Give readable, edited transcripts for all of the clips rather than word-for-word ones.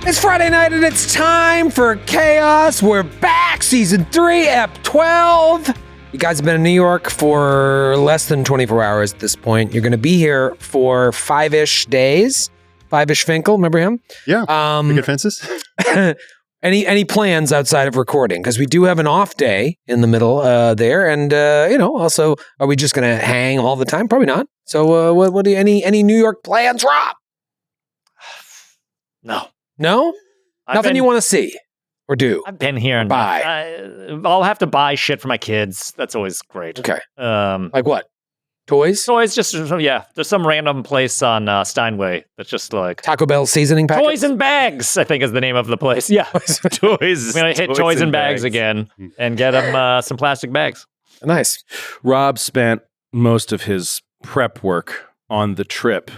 It's Friday night and it's time for Chaos. We're back, Season 3, E12. You guys have been in New York for less than 24 hours at this point. You're going to be here for 5-ish days. 5-ish Finkel, remember him? Yeah, picket fences. Any plans outside of recording? Because we do have an off day in the middle there. And, also, are we just going to hang all the time? Probably not. So what do you, any New York plans, Rob? No? Nothing you want to see or do? I've been here and I'll have to buy shit for my kids. That's always great. Okay. Like what? Toys? Toys, just, yeah. There's some random place on Steinway that's just like... Taco Bell seasoning packets? Toys and Bags, I think is the name of the place. Yeah. Toys. I'm going to hit Toys and Bags again and get them some plastic bags. Nice. Rob spent most of his prep work on the trip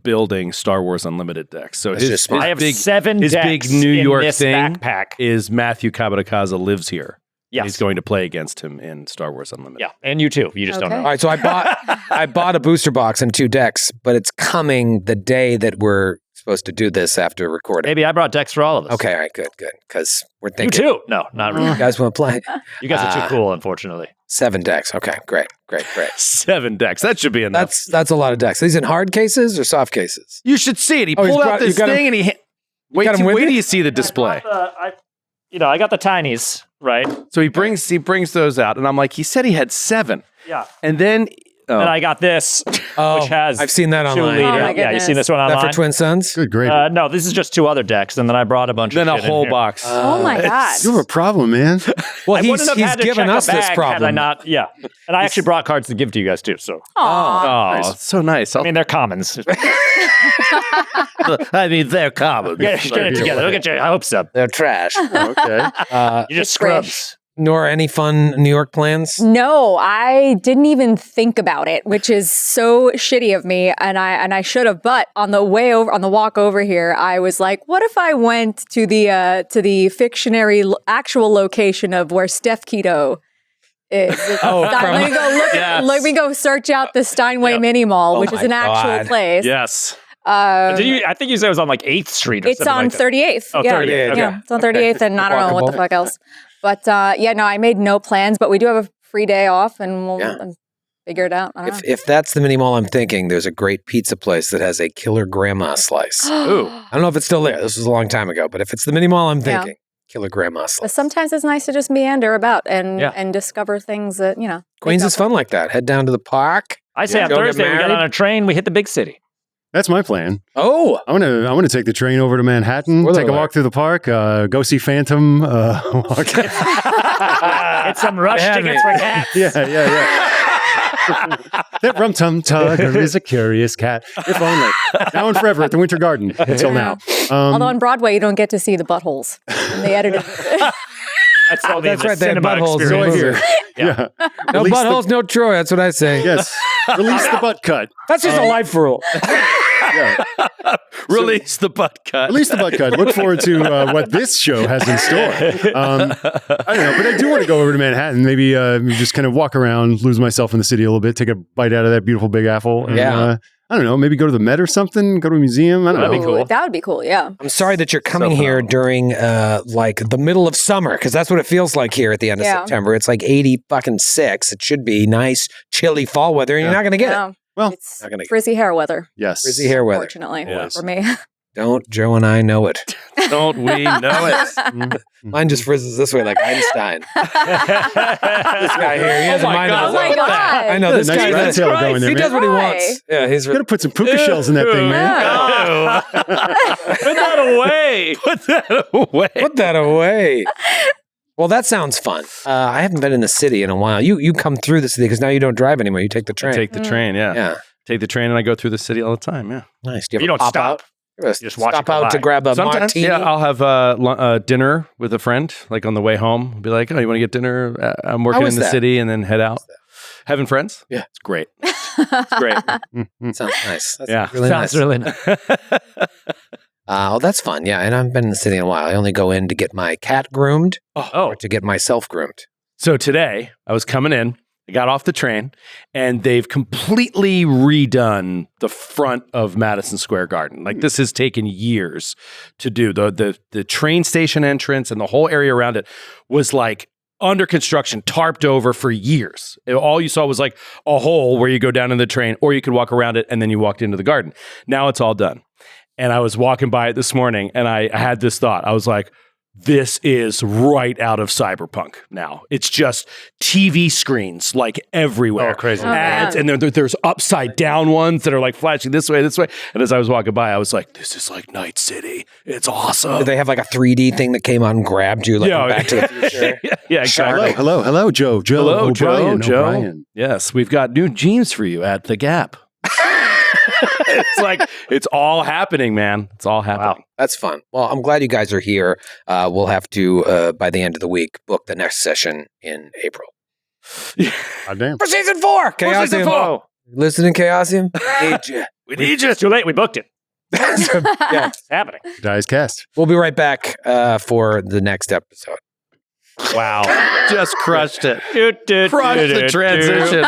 building Star Wars Unlimited decks. So I have 7 decks big New York in this thing backpack. Is Matthew Kabadakaza lives here. Yes. He's going to play against him in Star Wars Unlimited. Yeah, and you too. You just don't know. All right, so I bought a booster box and 2 decks, but it's coming the day that we're supposed to do this after recording. Maybe I brought decks for all of us. Okay, all right, good. Because we're thinking... You too? No, not really. You guys want to play? You guys are too cool, unfortunately. 7 decks. Okay, great. 7 decks. That should be enough. That's a lot of decks. Are these in hard cases or soft cases? You should see it. He pulled out this thing and he... Wait till you see the display. I got the tinies, right? So he brings those out, and I'm like, he said he had 7. Yeah. And then... And I got this, which has... I've seen that online. Yeah, you've seen this one online? That for Twin Sons? Good, great. No, this is just 2 other decks, and then I brought a bunch of Then shit a whole in here. box. Oh my God. You have a problem, man. Well, I he's wouldn't have had to given check us a bag this problem. Had I not, yeah. And I actually brought cards to give to you guys, too, so... Aw. Oh, so nice. I mean, they're commons. I mean, they're common. Get it together. Look at your hopes up. They're trash. Okay. You're just scrubs. Nora, any fun New York plans? No, I didn't even think about it, which is so shitty of me, and I should have. But on the walk over here, I was like, what if I went to the fictionary actual location of where Steph Keto is? Let me go search out the Steinway Mini Mall, which is an actual place. Yes. I think you said it was on like 8th Street or it's something on like that. 38th. Oh, yeah. 38th. Okay. Yeah, it's on 38th, and I don't know what the fuck else. But no, I made no plans, but we do have a free day off, and we'll figure it out. I don't know. If that's the mini mall I'm thinking, there's a great pizza place that has a killer grandma slice. Ooh. I don't know if it's still there. This was a long time ago, but if it's the mini mall I'm thinking, killer grandma But slice. sometimes it's nice to just meander about and discover things that, Queens is fun like that. Head down to the park. I say on Go get Thursday we get married. on a train, we hit the big city. That's my plan. Oh, I want to take the train over to Manhattan, Spoiler take a alert. walk through the park, go see Phantom. Get some rush tickets for cats. Yeah. That rum tum tugger is a curious cat. If only. Now and forever at the Winter Garden until now. Although on Broadway, you don't get to see the buttholes. And they edited That's all that's right. They had cinema buttholes. experience. Here. Yeah. No Release buttholes, no Troy. That's what I say. Yes. Release the butt cut. That's just a life rule. Yeah. Release the butt cut. Release the butt cut. Look forward to what this show has in store. I don't know, but I do want to go over to Manhattan. Maybe just kind of walk around, lose myself in the city a little bit, take a bite out of that beautiful Big Apple. And, I don't know, maybe go to the Met or something, go to a museum. I don't know. That'd be cool. That would be cool, yeah. I'm sorry that you're coming here during like the middle of summer, because that's what it feels like here at the end of September. It's like 80-6. It should be nice, chilly fall weather, and you're not going to get it. Well, it's frizzy hair weather. Yes. Frizzy hair weather. Fortunately Yes. for me. Don't Joe and I know it. Don't we know it? Mine just frizzes this way like Einstein. This guy here, he has a mind of his Oh my own. God. I know, this Nice guy rat tail going there, he man. does what he Why? wants. Yeah, he's You got to put some puka shells in that thing, man. Put that away. Put that away. Put that away. Well, that sounds fun. I haven't been in the city in a while. You come through the city because now you don't drive anymore. You take the train. Take the train, yeah. Yeah. Take the train and I go through the city all the time, yeah. Nice. Do You don't pop stop. out? You just watch it stop go out to by. grab a Sometimes, martini. yeah, I'll have dinner with a friend, like on the way home. I'll be like, oh, you want to get dinner? I'm working is in the that? city and then head out. Having friends? Yeah. It's great. It's great. Sounds nice. That's Yeah. really Sounds nice. really nice. Oh, that's fun. Yeah, and I haven't been in the city in a while. I only go in to get my cat groomed Oh, or to get myself groomed. So today, I was coming in I got off the train, and they've completely redone the front of Madison Square Garden. Like, this has taken years to do. The train station entrance and the whole area around it was like under construction, tarped over for years. All you saw was like a hole where you go down in the train, or you could walk around it, and then you walked into the garden. Now it's all done. And I was walking by it this morning, and I had this thought. I was like, this is right out of Cyberpunk now. It's just TV screens like everywhere. Oh, crazy. Ads, and there's upside down ones that are like flashing this way. And as I was walking by, I was like, this is like Night City. It's awesome. Did they have like a 3D thing that came out and grabbed you like from Back to the Future? Yeah, exactly. Hello, Joe. Hello, O'Brien. Joe. O'Brien. Yes, we've got new jeans for you at the Gap. It's like, it's all happening, man. It's all happening. Wow. That's fun. Well, I'm glad you guys are here. We'll have to, by the end of the week, book the next session in April. God damn. For season 4! Chaosium. season 4. Listening, Chaosium? Need you. We need you. It's too late. We booked it. Yeah. It's happening. Dies cast. We'll be right back for the next episode. Wow. Just crushed it. Crushed Crushed the transition.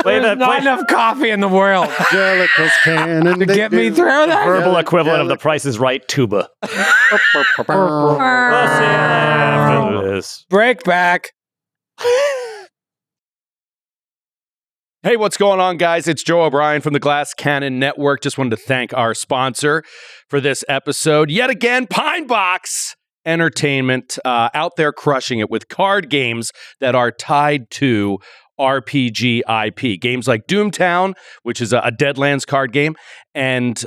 There's not enough coffee in the world Jellicles can to get me through that. Verbal equivalent of the Price is Right tuba. We'll see you after this. Break back. Hey, what's going on, guys? It's Joe O'Brien from the Glass Cannon Network. Just wanted to thank our sponsor for this episode. Yet again, Pine Box Entertainment, out there crushing it with card games that are tied to RPG IP. Games like Doomtown, which is a Deadlands card game, and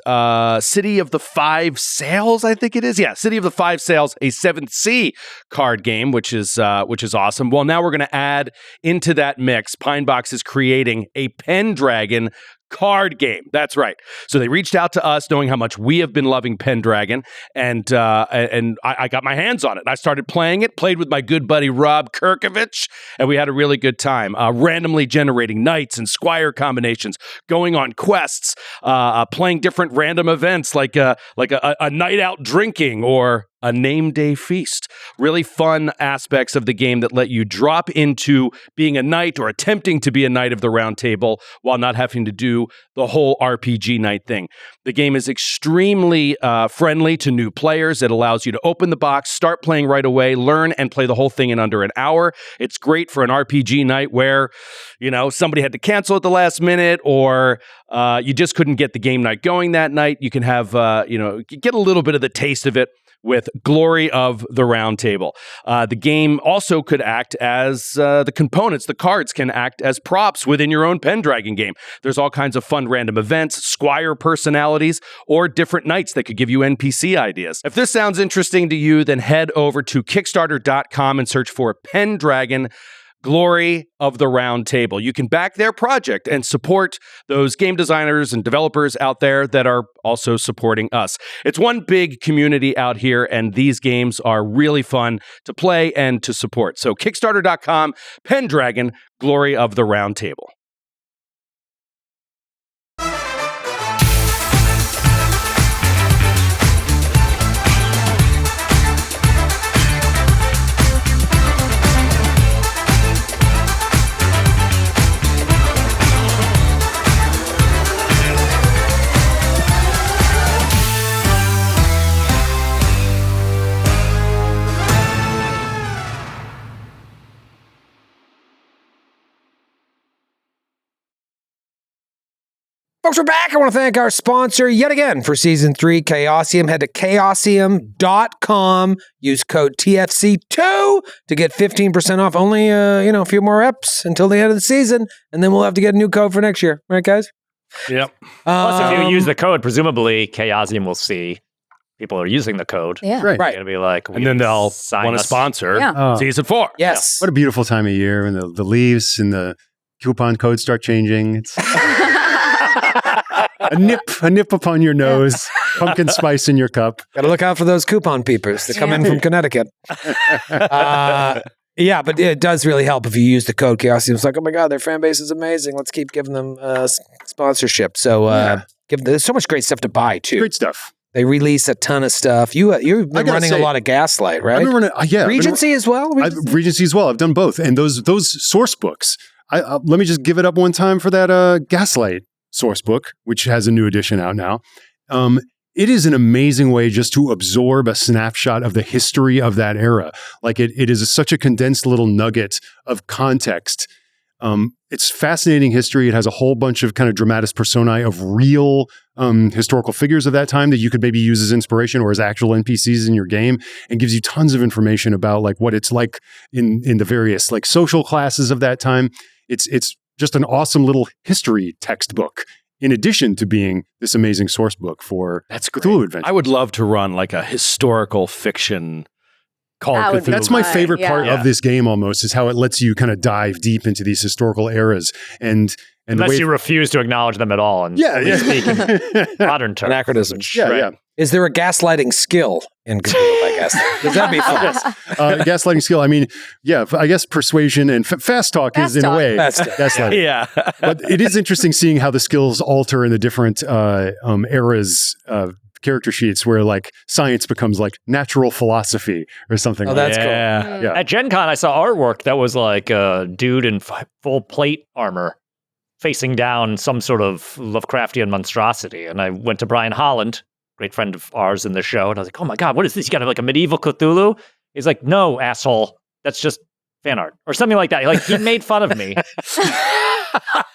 City of the Five Sails, I think it is. Yeah, City of the Five Sails, a 7th Sea card game, which is awesome. Well, now we're going to add into that mix. Pine Box is creating a Pendragon card game. That's right. So they reached out to us knowing how much we have been loving Pendragon, and I got my hands on it. I started playing it, played with my good buddy Rob Kerkovich, and we had a really good time. Randomly generating knights and squire combinations, going on quests, playing different random events like a night out drinking or a name day feast. Really fun aspects of the game that let you drop into being a knight or attempting to be a knight of the round table while not having to do the whole RPG night thing. The game is extremely friendly to new players. It allows you to open the box, start playing right away, learn and play the whole thing in under an hour. It's great for an RPG night where, somebody had to cancel at the last minute, or you just couldn't get the game night going that night. You can have, get a little bit of the taste of it with Glory of the Round Table. The game also could act as the components, the cards can act as props within your own Pendragon game. There's all kinds of fun random events, squire personalities, or different knights that could give you NPC ideas. If this sounds interesting to you, then head over to Kickstarter.com and search for Pendragon Glory of the Round Table. You can back their project and support those game designers and developers out there that are also supporting us. It's one big community out here, and these games are really fun to play and to support. So Kickstarter.com, Pendragon, Glory of the Round Table. Folks, we're back. I want to thank our sponsor yet again for Season 3, Chaosium. Head to chaosium.com. Use code TFC2 to get 15% off. Only, a few more reps until the end of the season, and then we'll have to get a new code for next year. Right, guys? Yep. Plus, if you use the code, presumably Chaosium will see people are using the code. Yeah. Right. Right. It'll be like, And then they'll want to sponsor Yeah. Season 4. Yes. What a beautiful time of year when the leaves and the coupon codes start changing. It's a nip upon your nose, pumpkin spice in your cup. Got to look out for those coupon peepers that come in from Connecticut. Yeah, but it does really help if you use the code Chaosium. It's like, oh my God, their fan base is amazing. Let's keep giving them sponsorship. So there's so much great stuff to buy, too. Great stuff. They release a ton of stuff. You've been running a lot of Gaslight, right? I've been running, Regency as well? Regency as well. I've done both. And those source books let me just give it up one time for that Gaslight source book, which has a new edition out now. It is an amazing way just to absorb a snapshot of the history of that era. Like it is such a condensed little nugget of context. It's fascinating history. It has a whole bunch of kind of dramatis personae of real historical figures of that time that you could maybe use as inspiration or as actual NPCs in your game, and gives you tons of information about like what it's like in the various like social classes of that time. It's just an awesome little history textbook, in addition to being this amazing source book for Cthulhu Adventures. I would love to run like a historical fiction called Cthulhu. That's my favorite part of this game almost, is how it lets you kind of dive deep into these historical eras. And unless you refuse to acknowledge them at all. And speak in modern terms. Anachronism. Yeah. Is there a gaslighting skill in Cthulhu, I guess? Because that'd be fun. Gaslighting skill. I mean, I guess persuasion and fast talk is in a way gaslighting. Yeah. But it is interesting seeing how the skills alter in the different eras of character sheets, where like science becomes like natural philosophy or something. Oh, that's cool. Yeah. At Gen Con, I saw artwork that was like a dude in full plate armor facing down some sort of Lovecraftian monstrosity. And I went to Brian Holland, great friend of ours in the show, and I was like, oh my God, what is this? You got like a medieval Cthulhu? He's like, no, asshole. That's just fan art. Or something like that. Like, he made fun of me for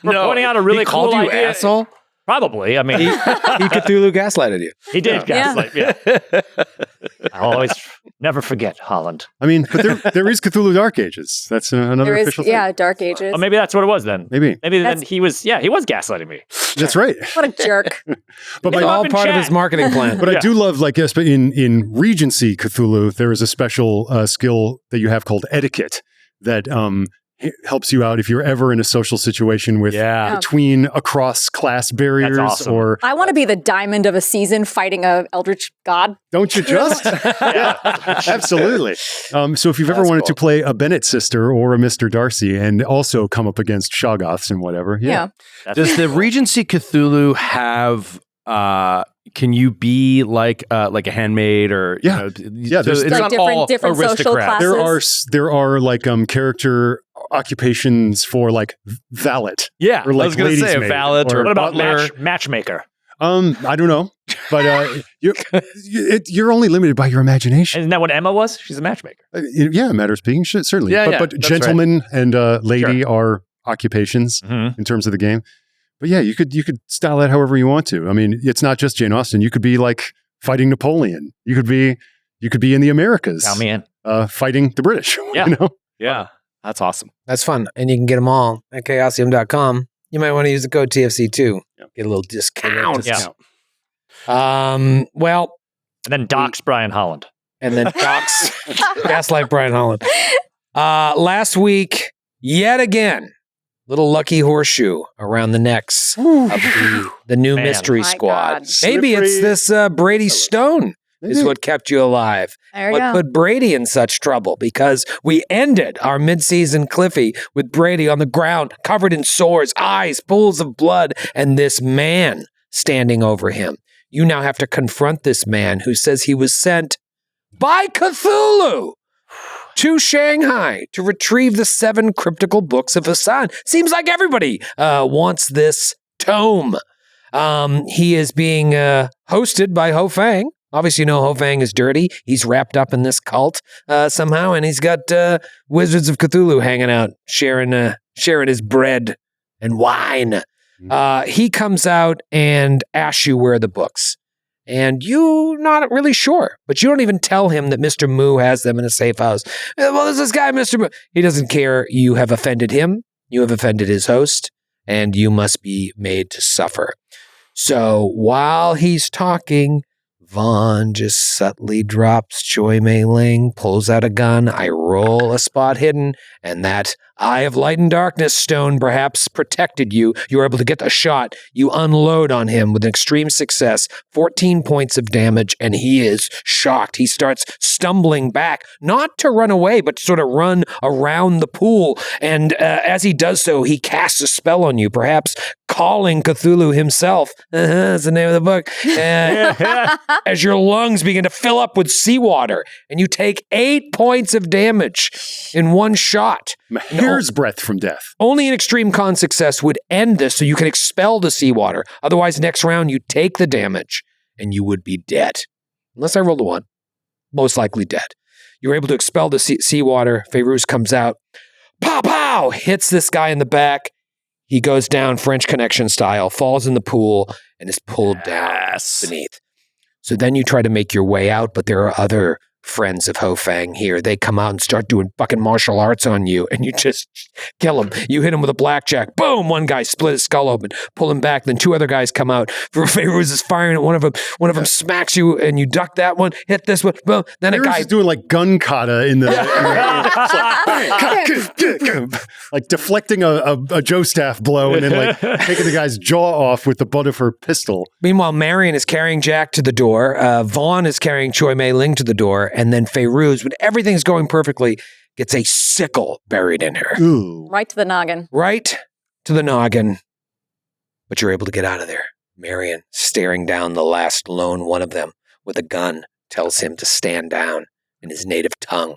pointing out a really cool called you idea. asshole? Probably. I mean, He Cthulhu gaslighted you. he did gaslight. Yeah. I'll always never forget Holland. I mean, but there is Cthulhu Dark Ages. That's another official thing. Yeah, Dark Ages. Oh, maybe that's what it was then. Maybe then he was gaslighting me. that's right. What a jerk. But Hit him All up in part of chat. his marketing plan. But I do love, like, yes, but in Regency Cthulhu, there is a special skill that you have called etiquette that helps you out if you're ever in a social situation with between across class barriers. That's awesome. Or I want to be the diamond of a season fighting a eldritch god. don't you just? Yeah, absolutely. So if you've ever wanted to play a Bennett sister or a Mr. Darcy and also come up against Shoggoths and whatever, Does the Regency Cthulhu have? Can you be like a handmaid or there's it's like not all different social aristocrats. classes. There are like character occupations for like valet. Yeah, or like I was going to say a lady's maid, valet or What about butler. matchmaker? I don't know, but you're only limited by your imagination. Isn't that what Emma was? She's a matchmaker. Matter of speaking, certainly. Yeah, but that's gentleman and lady are occupations in terms of the game. But yeah, you could style that however you want to. I mean, it's not just Jane Austen. You could be like fighting Napoleon. You could be in the Americas. Count me in. Fighting the British. Yeah. You know? Yeah, that's awesome. That's fun. And you can get them all at chaosium.com. You might want to use the code TFC too. Get a little discount. Yeah. Well, And then docs Brian Holland. and then docs gaslight Brian Holland. Last week, yet again, little lucky horseshoe around the necks of the new Man. mystery My squad. God. Maybe it's this Brady Stone is what kept you alive. There we What go. put Brady in such trouble? Because we ended our mid-season Cliffy with Brady on the ground, covered in sores, eyes, pools of blood, and this man standing over him. You now have to confront this man who says he was sent by Cthulhu to Shanghai to retrieve the 7 cryptical books of Hassan. Seems like everybody wants this tome. He is being hosted by Ho Fang. Obviously, you know Ho Fang is dirty. He's wrapped up in this cult somehow, and he's got Wizards of Cthulhu hanging out, sharing his bread and wine. He comes out and asks you where are the books. And you're not really sure, but you don't even tell him that Mr. Moo has them in a safe house. Well, there's this guy, Mr. Moo. He doesn't care. You have offended him. You have offended his host, and you must be made to suffer. So while he's talking, Vaughn just subtly drops Choi Mei Ling, pulls out a gun. I roll a spot hidden, and that Eye of Light and Darkness stone perhaps protected you. You were able to get a shot. You unload on him with an extreme success, 14 points of damage, and he is shocked. He starts stumbling back, not to run away, but to sort of run around the pool. And as he does so, he casts a spell on you, perhaps calling Cthulhu himself. That's the name of the book. As your lungs begin to fill up with seawater, and you take 8 points of damage in one shot. And year's breadth from death. Only an extreme con success would end this so you can expel the seawater. Otherwise, next round, you take the damage and you would be dead. Unless I rolled a 1. Most likely dead. You're able to expel the seawater. Feyruz comes out. Pow, pow! Hits this guy in the back. He goes down French Connection style, falls in the pool, and is pulled down beneath. So then you try to make your way out, but there are other friends of Ho Fang here. They come out and start doing fucking martial arts on you, and you just kill him. You hit him with a blackjack. Boom! One guy split his skull open, pull him back. Then 2 other guys come out. Feyruz is firing at one of them. One of them smacks you, and you duck that one, hit this one. Boom! Then Feyruz a guy is doing like gun kata in the like deflecting a Joe staff blow and then like taking the guy's jaw off with the butt of her pistol. Meanwhile, Marion is carrying Jack to the door. Vaughn is carrying Choi Mei Ling to the door. And then Feyruz, when everything's going perfectly, gets a sickle buried in her. Ooh. Right to the noggin. Right to the noggin. But you're able to get out of there. Marion, staring down the last lone one of them with a gun, tells him to stand down in his native tongue.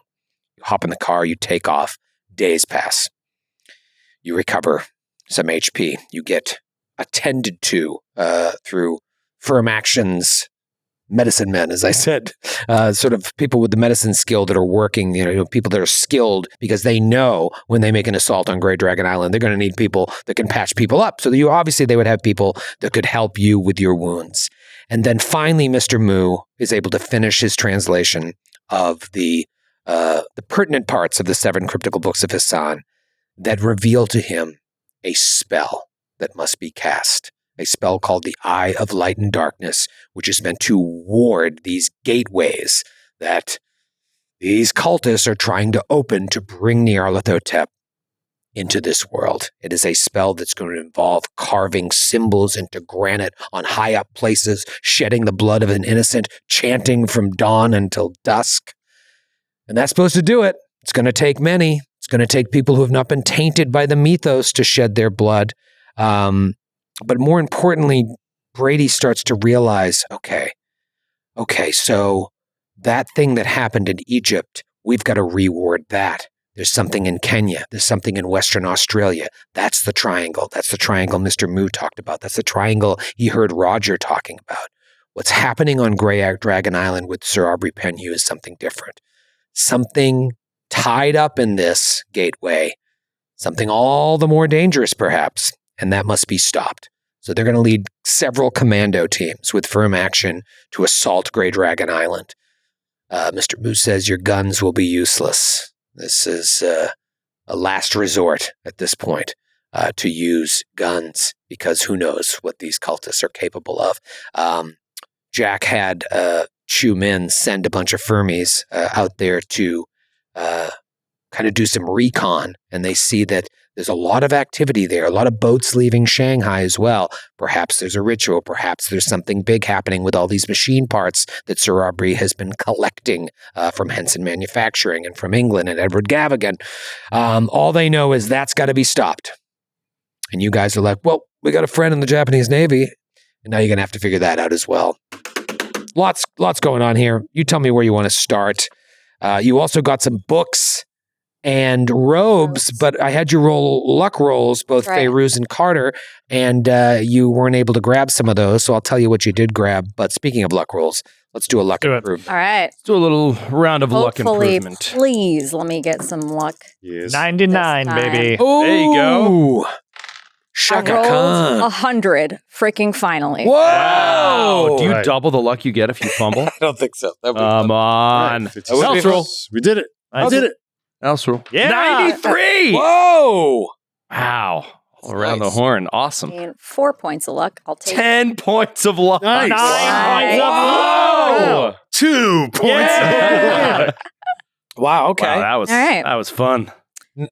You hop in the car, you take off. Days pass. You recover some HP. You get attended to through Firm Action's medicine men, as I said, sort of people with the medicine skill that are working, people that are skilled because they know when they make an assault on Great Dragon Island, they're going to need people that can patch people up. So they would have people that could help you with your wounds. And then finally, Mr. Mu is able to finish his translation of the pertinent parts of the 7 cryptical books of Hassan that reveal to him a spell that must be cast. A spell called the Eye of Light and Darkness, which is meant to ward these gateways that these cultists are trying to open to bring Nyarlathotep into this world. It is a spell that's going to involve carving symbols into granite on high up places, shedding the blood of an innocent, chanting from dawn until dusk. And that's supposed to do it. It's going to take many. It's going to take people who have not been tainted by the mythos to shed their blood. But more importantly, Brady starts to realize, okay, so that thing that happened in Egypt, we've got to reward that. There's something in Kenya. There's something in Western Australia. That's the triangle. That's the triangle Mr. Mu talked about. That's the triangle he heard Roger talking about. What's happening on Grey Dragon Island with Sir Aubrey Penhew is something different. Something tied up in this gateway. Something all the more dangerous, perhaps. And that must be stopped. So they're going to lead several commando teams with Firm Action to assault Grey Dragon Island. Mr. Mu says your guns will be useless. This is a last resort at this point to use guns because who knows what these cultists are capable of. Jack had Chu Min send a bunch of Fermies out there to kind of do some recon, and they see that there's a lot of activity there, a lot of boats leaving Shanghai as well. Perhaps there's a ritual. Perhaps there's something big happening with all these machine parts that Sir Aubrey has been collecting from Henson Manufacturing and from England and Edward Gavigan. All they know is that's got to be stopped. And you guys are like, well, we got a friend in the Japanese Navy, and now you're going to have to figure that out as well. Lots going on here. You tell me where you want to start. You also got some books and robes, but I had you roll luck rolls, both right. Feyruz and Carter, and you weren't able to grab some of those, so I'll tell you what you did grab. But speaking of luck rolls, let's do a luck improvement. All right. Let's do a little round of luck Hopefully, improvement. please let me get some luck. Yes. 99, This time. baby. Ooh, There you go. Shaka I rolled Khan. 100, freaking finally. Whoa! Wow. Do you Right. double the luck you get if you fumble? I don't think so. That Come on. Right, Else roll. We did it. I We did it. Else roll. Yeah. 93. Whoa! Wow. All around the Nice. horn. Awesome. 4 points of luck. I'll take 10 points of luck. Nice. 9 Wow. points of Whoa. luck. 2 points. Yeah. Wow, okay. Wow, All right. that was fun.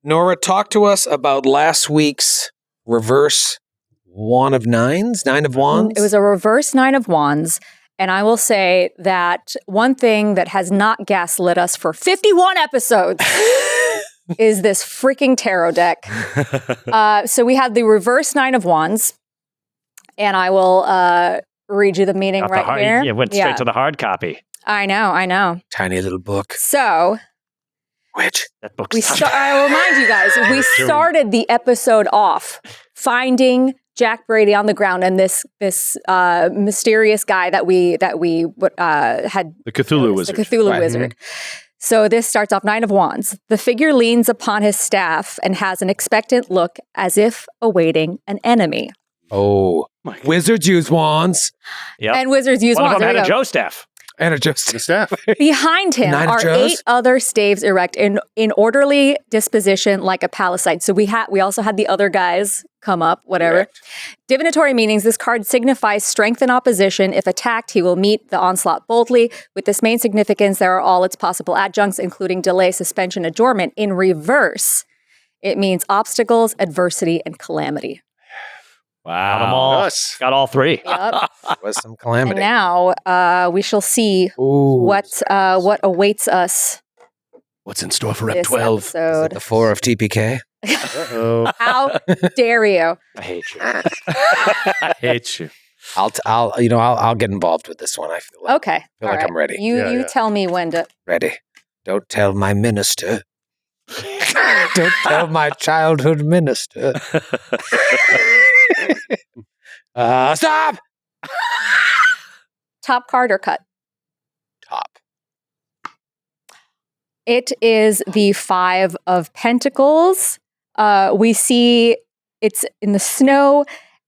Nora, talk to us about last week's reverse Wand of Nines, Nine of Wands. It was a reverse 9 of Wands. And I will say that one thing that has not gaslit us for 51 episodes is this freaking tarot deck. So we have the reverse 9 of Wands. And I will read you the meaning Got the right hard, here. yeah, went straight to the hard copy. I know. Tiny little book. So Which? That book's I'll remind you guys, we started the episode off finding Jack Brady on the ground and this mysterious guy that we had The Cthulhu wizard. The Cthulhu wizard. So this starts off Nine of Wands. The figure leans upon his staff and has an expectant look as if awaiting an enemy. Oh, wizards use wands. Yep. And wizards use One wands. of them There had you a go. Joe staff. And just The staff. Behind him Nine of are Joes? 8 other staves erect in orderly disposition like a palisade. So we also had the other guys come up, whatever. Correct. Divinatory meanings, this card signifies strength in opposition. If attacked, he will meet the onslaught boldly. With this main significance, there are all its possible adjuncts, including delay, suspension, adjournment. In reverse, it means obstacles, adversity, and calamity. Got them all. Us. Got all 3. Yep. was some And calamity. now we shall see Ooh. what awaits us What's in store for Rep this 12? Is it episode. the 4 of TPK? Uh-oh. How dare you? I hate you. I hate you. I'll get involved with this one. I feel like, Okay. feel all like right. I'm ready. You tell me when to. Ready. Don't tell my minister. Don't tell my childhood minister. Stop! Top card or cut? Top. It is the 5 of Pentacles. We see it's in the snow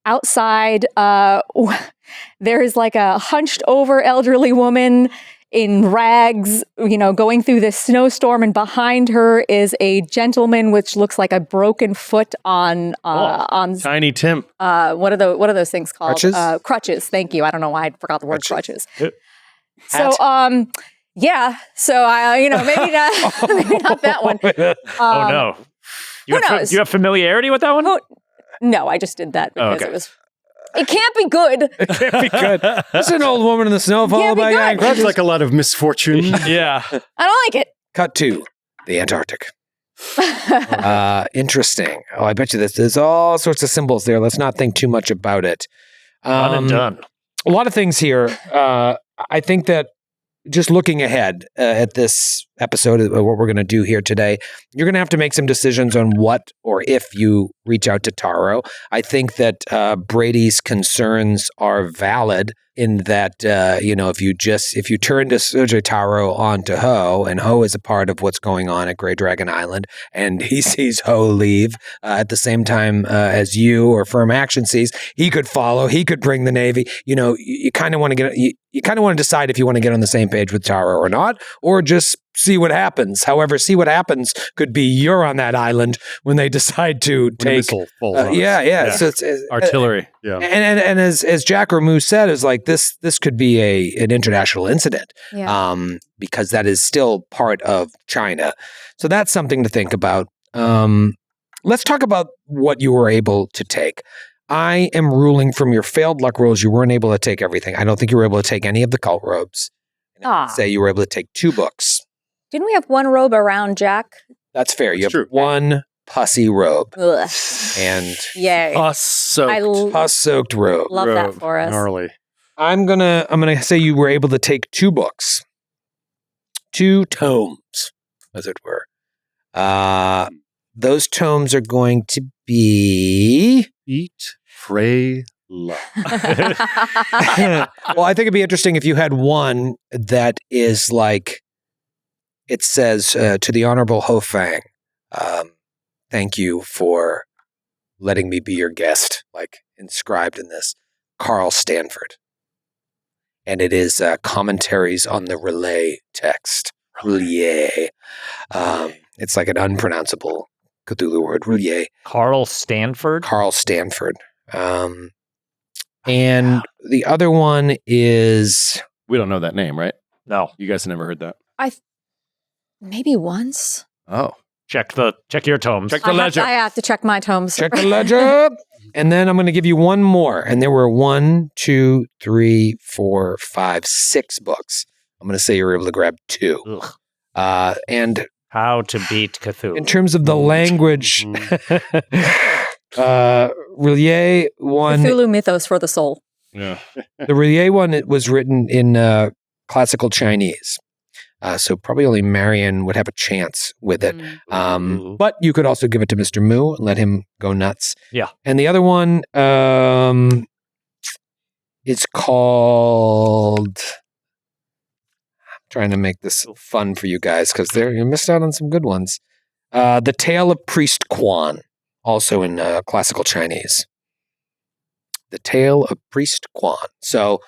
outside. There is like a hunched over elderly woman in rags, going through this snowstorm, and behind her is a gentleman which looks like a broken foot on Tiny Tim. what are those things called? Crutches? Crutches. Thank you. I don't know why I forgot the word Crutches. crutches. So yeah. So I maybe not maybe not that one. Oh, no. who knows? You have familiarity with that one? No, I just did that because Okay. it can't be good. It can't be good. There's an old woman in the snow followed Can't be by a guy in good. crutches. Sounds like a lot of misfortune. Yeah. I don't like it. Cut to the Antarctic. Interesting. Oh, I bet you there's all sorts of symbols there. Let's not think too much about it. Done and done. A lot of things here. I think that just looking ahead at this episode of what we're going to do here today, you're going to have to make some decisions on what or if you reach out to Taro. I think that Brady's concerns are valid in that, if you turn to Sergei Taro onto Ho, and Ho is a part of what's going on at Grey Dragon Island, and he sees Ho leave at the same time as you or Firm Action sees, he could follow, he could bring the Navy. You kind of want to get, you kind of want to decide if you want to get on the same page with Taro or not, or just see what happens. However, see what happens could be you're on that island when they decide to When a take. missile falls on us. Yeah. So it's Artillery. Yeah. and as Jack or Moose said, is like this could be an international incident, Yeah. because that is still part of China. So that's something to think about. Let's talk about what you were able to take. I am ruling from your failed luck rolls, you weren't able to take everything. I don't think you were able to take any of the cult robes. And I would say you were able to take 2 books. Didn't we have one robe around Jack? That's fair. You That's have true. 1 pussy robe Ugh. and Yay. pus-soaked robe. Love that for us. Gnarly. I'm gonna say you were able to take 2 books, 2 tomes, as it were. Those tomes are going to be. Eat, pray, love. Well, I think it'd be interesting if you had one that is like. It says to the Honorable Ho Fang, thank you for letting me be your guest, like inscribed in this, Carl Stanford. And it is commentaries on the relay text. Relay. It's like an unpronounceable Cthulhu word. Relay. Carl Stanford? Carl Stanford. And the other one is. We don't know that name, right? No. You guys have never heard that? Maybe once. Oh. Check your tomes. Check the ledger. I have to check my tomes. Check the ledger. And then I'm going to give you one more. And there were 1, 2, 3, 4, 5, 6 books. I'm going to say you were able to grab 2. Ugh. And How to beat Cthulhu. in terms of the language, Relier one, Cthulhu mythos for the soul. Yeah. the Relier one, it was written in classical Chinese. So probably only Marion would have a chance with it. But you could also give it to Mr. Moo and let him go nuts. Yeah. And the other one is called... I'm trying to make this fun for you guys because you missed out on some good ones. The Tale of Priest Quan, also in classical Chinese. The Tale of Priest Quan. So,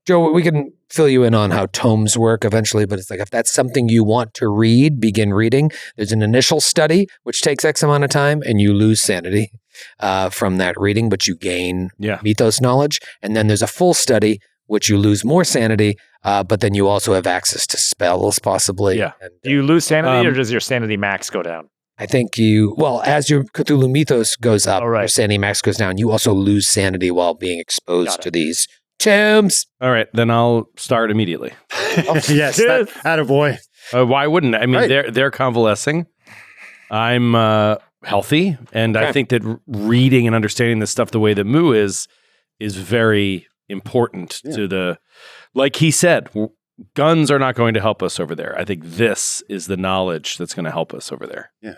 Joe, we can fill you in on how tomes work eventually, but it's like if that's something you want to read, begin reading. There's an initial study, which takes X amount of time, and you lose sanity from that reading, but you gain mythos knowledge. And then there's a full study, which you lose more sanity, but then you also have access to spells, possibly. Yeah. And, Do you lose sanity, or does your sanity max go down? I think as your Cthulhu mythos goes up, your sanity max goes down. You also lose sanity while being exposed to these tomes. All right, then I'll start immediately. Yes, attaboy. Why wouldn't I? I mean, they're convalescing. I'm healthy, and I think that reading and understanding this stuff the way that Moo is very important to the. Like he said, guns are not going to help us over there. I think this is the knowledge that's going to help us over there. Yeah.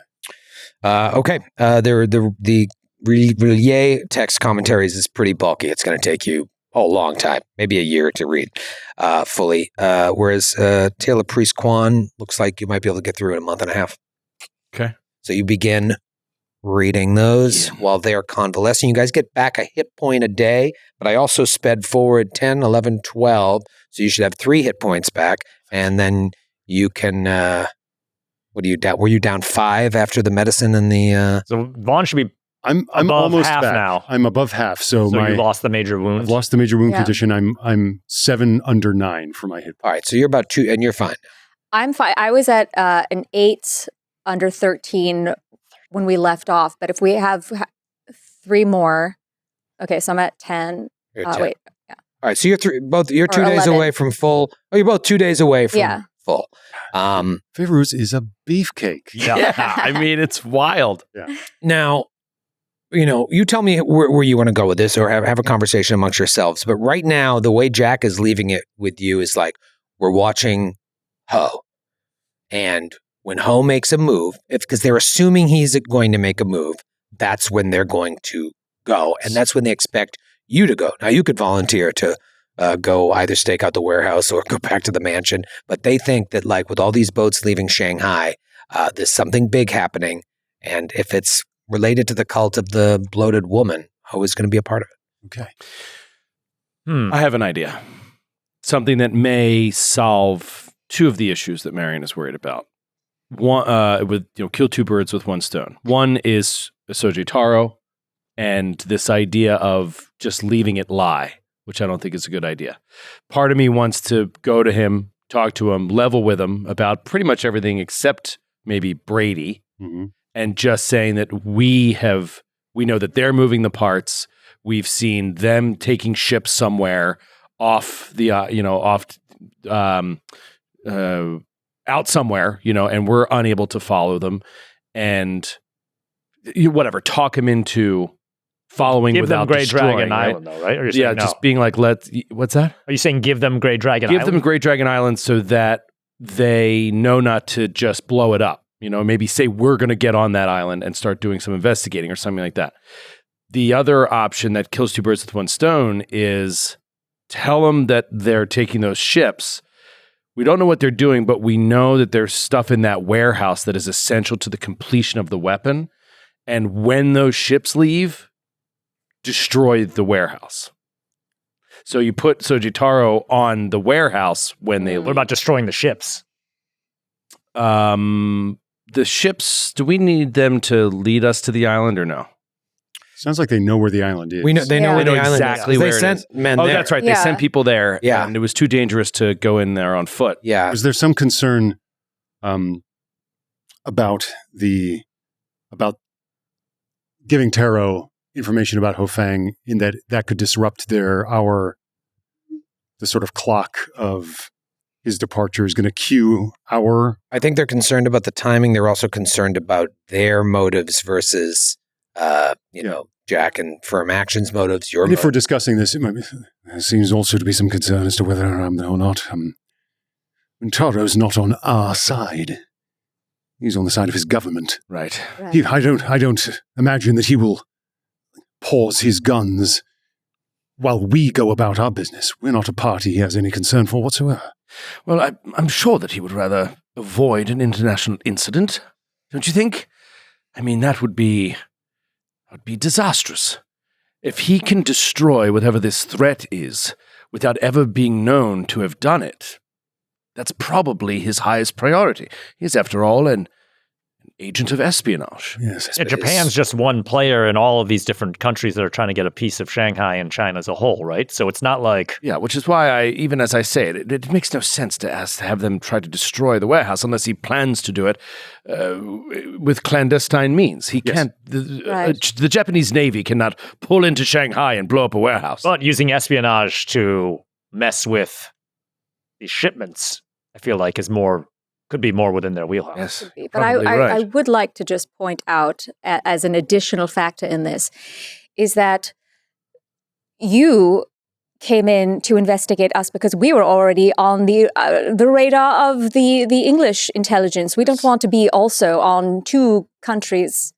Okay. The Relier text commentaries is pretty bulky. It's going to take you a long time, maybe a year to read fully. Whereas Tale of Priest Quan looks like you might be able to get through in a month and a half. Okay. So you begin reading those while they're convalescing. You guys get back a hit point a day, but I also sped forward 10, 11, 12. So you should have 3 hit points back. And then you can... what are you down? Were you down 5 after the medicine and the? So Vaughn should be. I'm above almost half back now. I'm above half. So you lost the major wound. I've lost the major wound condition. I'm 7 under 9 for my hit. All right, so you're about 2, and you're fine. I'm fine. I was at an 8 under 13 when we left off. But if we have 3 more, okay, so I'm at 10. You're at 10. Wait, All right, so you're 2 days 11. away from full. Oh, you're both 2 days away from full. Favorus is a beefcake. Yeah. I mean, it's wild. Yeah. Now, you tell me where you want to go with this, or have a conversation amongst yourselves. But right now, the way Jack is leaving it with you is like we're watching Ho, and when Ho makes a move, because they're assuming he's going to make a move, that's when they're going to go, and that's when they expect you to go. Now, you could volunteer to go either stake out the warehouse or go back to the mansion, but they think that like with all these boats leaving Shanghai, there's something big happening, and if it's related to the cult of the bloated woman, Ho is going to be a part of it. Okay. I have an idea. Something that may solve 2 of the issues that Marion is worried about. One, kill 2 birds with 1 stone. One is Soji Taro, and this idea of just leaving it lie, which I don't think is a good idea. Part of me wants to go to him, talk to him, level with him about pretty much everything except maybe Brady, and just saying that we know that they're moving the parts. We've seen them taking ships somewhere off the, out somewhere, and we're unable to follow them, and whatever, talk him into following without Grey destroying, Dragon right? Island, though, right? Or you're saying no? Just being like, what's that? Are you saying give them Grey Dragon Island? Give them Grey Dragon Island so that they know not to just blow it up. Maybe say we're going to get on that island and start doing some investigating or something like that. The other option that kills 2 birds with 1 stone is tell them that they're taking those ships. We don't know what they're doing, but we know that there's stuff in that warehouse that is essential to the completion of the weapon. And when those ships leave, destroy the warehouse. So you put Soji Taro on the warehouse when they leave. What about destroying the ships? The ships, do we need them to lead us to the island or no? Sounds like they know where the island is. They know where the island exactly is. where They it sent is. men Oh, there. that's right. They sent people there. Yeah. And it was too dangerous to go in there on foot. Yeah. Was there some concern about giving Taro information about Ho Fang in that could disrupt the sort of clock of his departure is going to cue our... I think they're concerned about the timing. They're also concerned about their motives versus, Jack and Firm Action's motives, your And if we're motives. discussing this, there seems also to be some concern as to whether I'm or not. when Taro's not on our side. He's on the side of his government. Right. I don't imagine that he will pause his guns while we go about our business. We're not a party he has any concern for whatsoever. Well, I'm sure that he would rather avoid an international incident, don't you think? I mean, that would be disastrous. If he can destroy whatever this threat is without ever being known to have done it, that's probably his highest priority. He's, after all, an agent of espionage. Yes. Yeah, Japan's just one player in all of these different countries that are trying to get a piece of Shanghai and China as a whole, right? So it's not like... Yeah, which is why even as I say it, it makes no sense to have them try to destroy the warehouse unless he plans to do it with clandestine means. He can't... The Japanese Navy cannot pull into Shanghai and blow up a warehouse. But using espionage to mess with these shipments, I feel like could be more within their wheelhouse. Yes, but I would like to just point out as an additional factor in this is that you came in to investigate us because we were already on the radar of the English intelligence. We don't want to be also on two countries'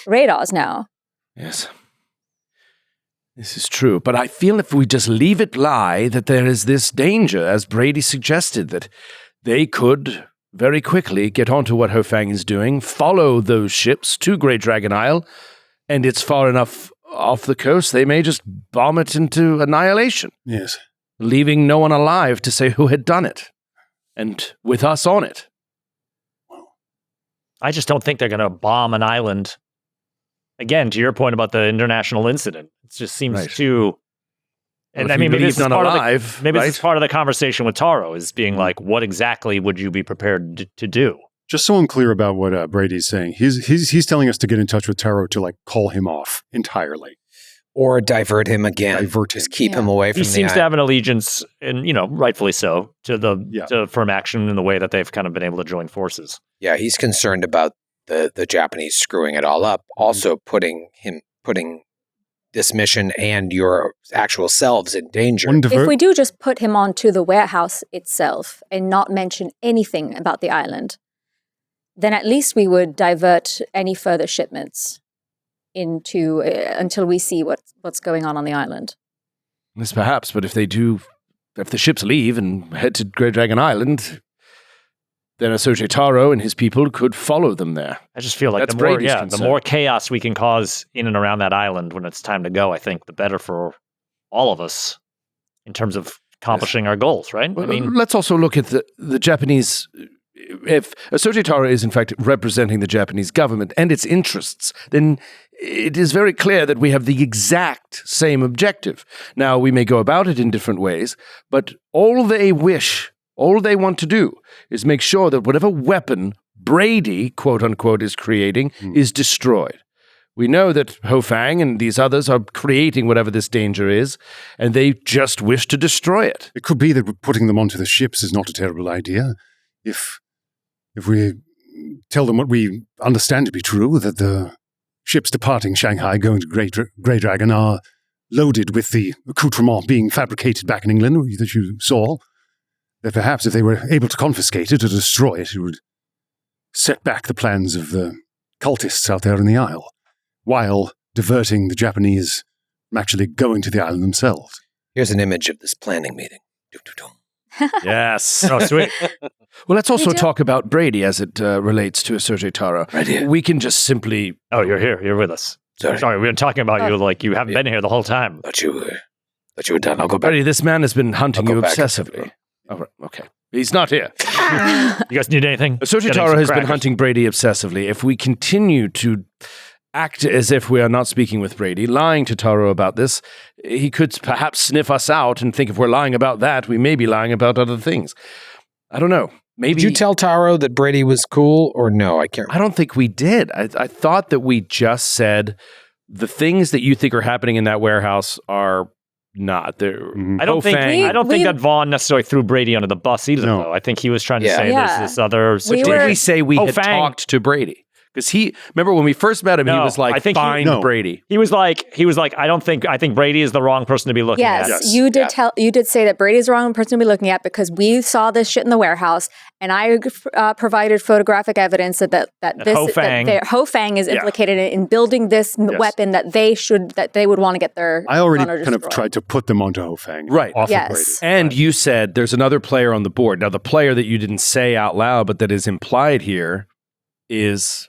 radars now. Yes. This is true, but I feel if we just leave it lie that there is this danger, as Brady suggested, that they could very quickly get onto what Hofang is doing, follow those ships to Great Dragon Isle, and it's far enough off the coast, they may just bomb it into annihilation. Yes. Leaving no one alive to say who had done it, and with us on it. I just don't think they're going to bomb an island. Again, to your point about the international incident, it just seems too... And I mean, maybe this is part this is part of the conversation with Taro, is being like, what exactly would you be prepared to do? Just so I'm clear about what Brady's saying, he's telling us to get in touch with Taro to like call him off entirely. Or divert him again. Just keep him away from He seems to have an allegiance, and rightfully so, to to firm action in the way that they've kind of been able to join forces. Yeah, he's concerned about the Japanese screwing it all up, also putting this mission and your actual selves in danger. If we do just put him onto the warehouse itself and not mention anything about the island, then at least we would divert any further shipments into until we see what's going on the island. Yes, perhaps, but if the ships leave and head to Great Dragon Island, then Asoge Taro and his people could follow them there. I just feel like the more chaos we can cause in and around that island when it's time to go, I think the better for all of us in terms of accomplishing our goals, right? Well, let's also look at the Japanese. If Asoge Taro is in fact representing the Japanese government and its interests, then it is very clear that we have the exact same objective. Now, we may go about it in different ways, but all they want to do is make sure that whatever weapon Brady, quote unquote, is creating is destroyed. We know that Hofang and these others are creating whatever this danger is, and they just wish to destroy it. It could be that putting them onto the ships is not a terrible idea. If we tell them what we understand to be true, that the ships departing Shanghai going to Grey Dragon are loaded with the accoutrement being fabricated back in England that you saw, that perhaps if they were able to confiscate it or destroy it, it would set back the plans of the cultists out there in the Isle, while diverting the Japanese from actually going to the island themselves. Here's an image of this planning meeting. Yes. Oh, sweet. Well, let's also talk about Brady as it relates to Asoge Taro. Right here. We can just simply... Oh, you're here. You're with us. Sorry, we've been talking about you like you haven't been here the whole time. But you were done. I'll go back. Brady, this man has been hunting you obsessively. Oh, right. Okay. He's not here. You guys need anything? Asoge Taro has been hunting Brady obsessively. If we continue to act as if we are not speaking with Brady, lying to Taro about this, he could perhaps sniff us out and think if we're lying about that, we may be lying about other things. I don't know. Maybe. Did you tell Taro that Brady was cool or no? I can't remember. I don't think we did. I thought that we just said the things that you think are happening in that warehouse are not. I don't think that Vaughn necessarily threw Brady under the bus either, though. I think he was trying to say there's this other... Did we say we had talked to Brady? Because remember when we first met him, he No, was like, I think find Brady. He was like, I think Brady is the wrong person to be looking at. Yes, you did say that Brady's the wrong person to be looking at because we saw this shit in the warehouse, and I provided photographic evidence that Ho-Fang is implicated in building this weapon that they would want to get their. I already kind of tried to put them onto Ho-Fang, right? Off yes, of Brady. And you said there's another player on the board. Now, the player that you didn't say out loud, but that is implied here, is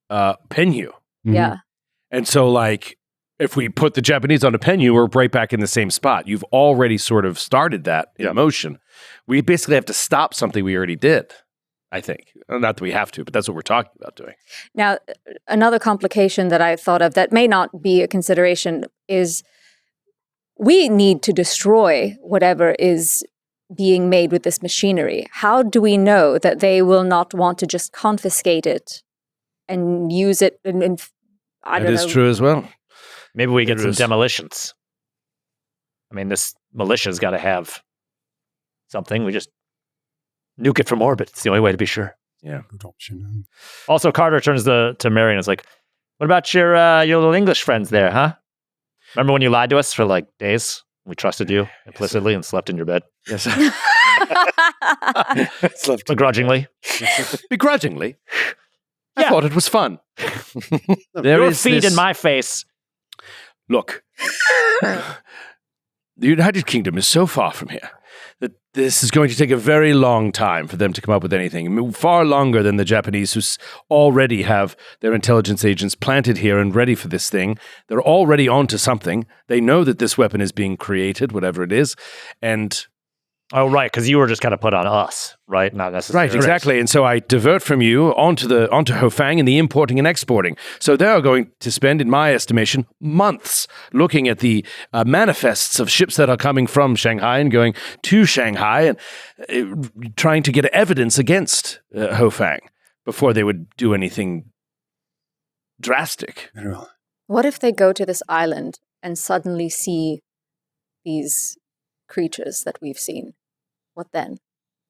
Penhu. Yeah. And so, like, if we put the Japanese on a Penhu, we're right back in the same spot. You've already sort of started that in motion. We basically have to stop something we already did, I think. Not that we have to, but that's what we're talking about doing. Now, another complication that I thought of that may not be a consideration is we need to destroy whatever is being made with this machinery. How do we know that they will not want to just confiscate it and use it I don't know. That is true as well. Maybe we get some demolitions. I mean, this militia's got to have something. We just nuke it from orbit. It's the only way to be sure. Yeah. Good option. Also, Carter turns to Mary and is like, what about your little English friends there, huh? Remember when you lied to us for like days? We trusted you implicitly and slept in your bed. Yes. Begrudgingly. Begrudgingly? I thought it was fun. Your feet in my face. Look, the United Kingdom is so far from here that this is going to take a very long time for them to come up with anything. I mean, far longer than the Japanese, who already have their intelligence agents planted here and ready for this thing. They're already onto something. They know that this weapon is being created, whatever it is, and... Oh, right, because you were just kind of put on us, right? Not necessarily. Right, exactly. And so I divert from you onto Ho-Fang and the importing and exporting. So they're going to spend, in my estimation, months looking at the manifests of ships that are coming from Shanghai and going to Shanghai and trying to get evidence against Ho-Fang before they would do anything drastic. What if they go to this island and suddenly see these creatures that we've seen? What then?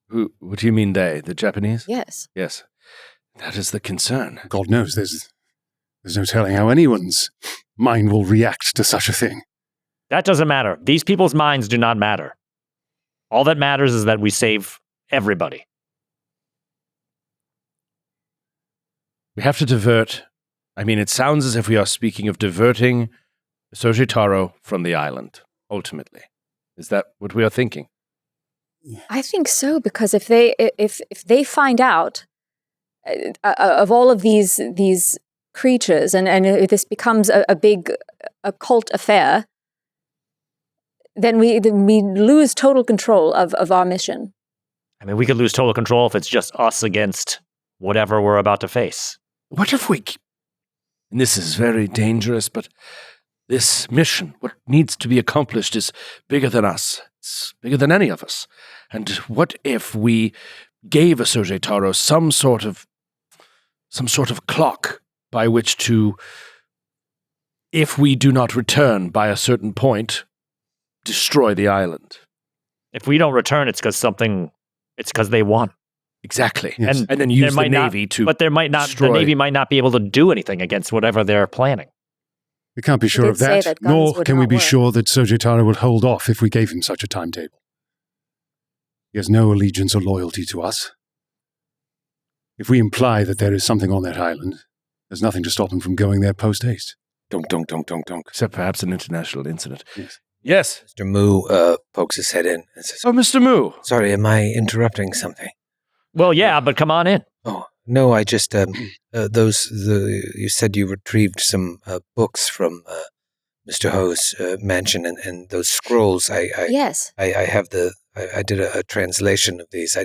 What do you mean they? The Japanese? Yes. Yes. That is the concern. God knows there's no telling how anyone's mind will react to such a thing. That doesn't matter. These people's minds do not matter. All that matters is that we save everybody. We have to divert. I mean, it sounds as if we are speaking of diverting Sojitaro from the island, ultimately. Is that what we are thinking? I think so, because if they find out of all of these creatures and this becomes a big occult affair, then we lose total control of our mission. I mean, we could lose total control if it's just us against whatever we're about to face. What if we... And this is very dangerous, but this mission, what needs to be accomplished, is bigger than us. It's bigger than any of us. And what if we gave Sojitaro some sort of clock by which to, if we do not return by a certain point, destroy the island? If we don't return, it's because they won. Exactly. Yes. And then use the Navy to But the Navy might not be able to do anything against whatever they're planning. We can't be sure of that, nor can we be sure that Sojitaro will hold off if we gave him such a timetable. He has no allegiance or loyalty to us. If we imply that there is something on that island, there's nothing to stop him from going there post-haste. Donk. Except perhaps an international incident. Yes. Yes. Mr. Moo pokes his head in and says, Oh, Mr. Moo. sorry, am I interrupting something? Well, yeah, but come on in. Oh, no, I just, you said you retrieved some books from Mr. Ho's mansion and those scrolls. Yes. I did a translation of these.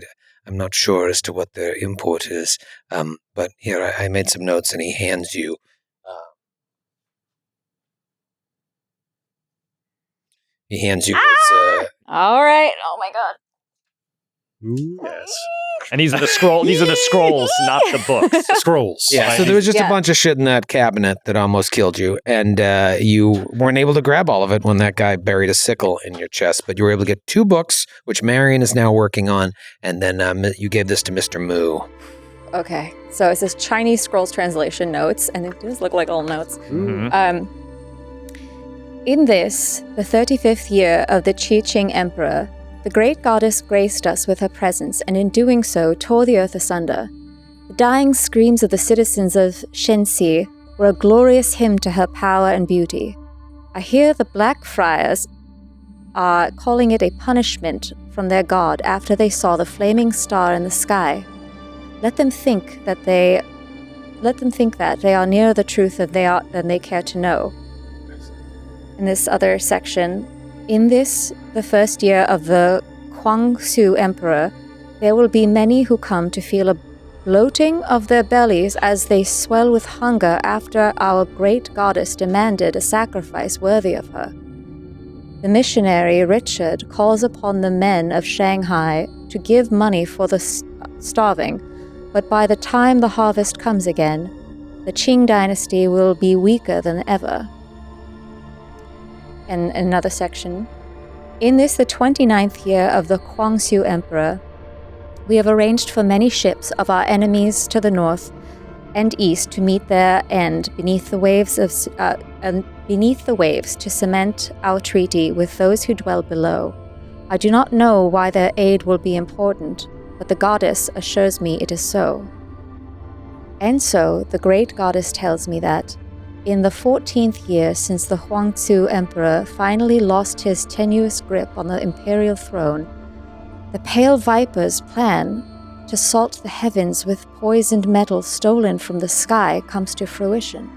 I'm not sure as to what their import is, but here, I made some notes, and he hands you. He hands you his... All right. Oh, my God. Ooh, yes. And these are the scrolls, not the books. Scrolls. Yeah, so there was just a bunch of shit in that cabinet that almost killed you, and you weren't able to grab all of it when that guy buried a sickle in your chest, but you were able to get 2 books, which Marion is now working on, and then you gave this to Mr. Moo. Okay. So it says Chinese Scrolls Translation Notes, and it does look like little notes. Mhm. In this, the 35th year of the Qi Emperor, the great goddess graced us with her presence, and in doing so, tore the earth asunder. The dying screams of the citizens of Shenxi were a glorious hymn to her power and beauty. I hear the Black Friars are calling it a punishment from their god after they saw the flaming star in the sky. Let them think that they are nearer the truth than they care to know. In this other section, in this, the first year of the Guangxu Emperor, there will be many who come to feel a bloating of their bellies as they swell with hunger after our great goddess demanded a sacrifice worthy of her. The missionary Richard calls upon the men of Shanghai to give money for the starving, but by the time the harvest comes again, the Qing dynasty will be weaker than ever. And another section. In this, the 29th year of the Guangxu Emperor, we have arranged for many ships of our enemies to the north and east to meet their end beneath the waves to cement our treaty with those who dwell below. I do not know why their aid will be important, but the goddess assures me it is so. And so the great goddess tells me that, in the 14th year since the Guangxu Emperor finally lost his tenuous grip on the imperial throne, the Pale Viper's plan to salt the heavens with poisoned metal stolen from the sky comes to fruition.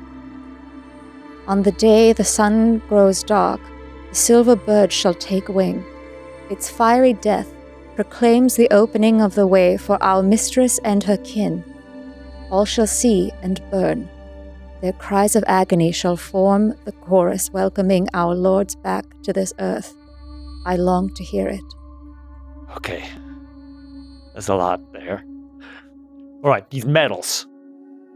On the day the sun grows dark, the silver bird shall take wing. Its fiery death proclaims the opening of the way for our mistress and her kin. All shall see and burn. Their cries of agony shall form the chorus welcoming our lords back to this earth. I long to hear it. Okay. There's a lot there. All right, these metals.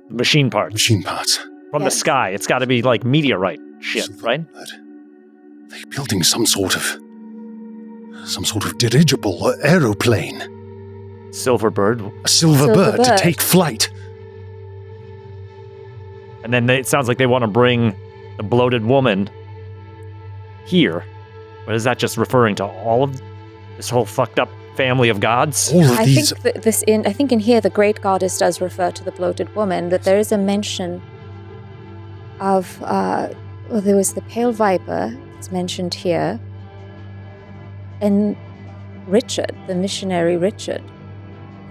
Machine parts. Machine parts. From the sky. It's got to be like meteorite shit, right? They're building some sort of dirigible or aeroplane. Silver bird. A silver bird to take flight. And then it sounds like they want to bring the bloated woman here. But is that just referring to all of this whole fucked up family of gods? All of these. I think in here the great goddess does refer to the bloated woman. That there is a mention of there was the Pale Viper. It's mentioned here, and Richard, the missionary Richard,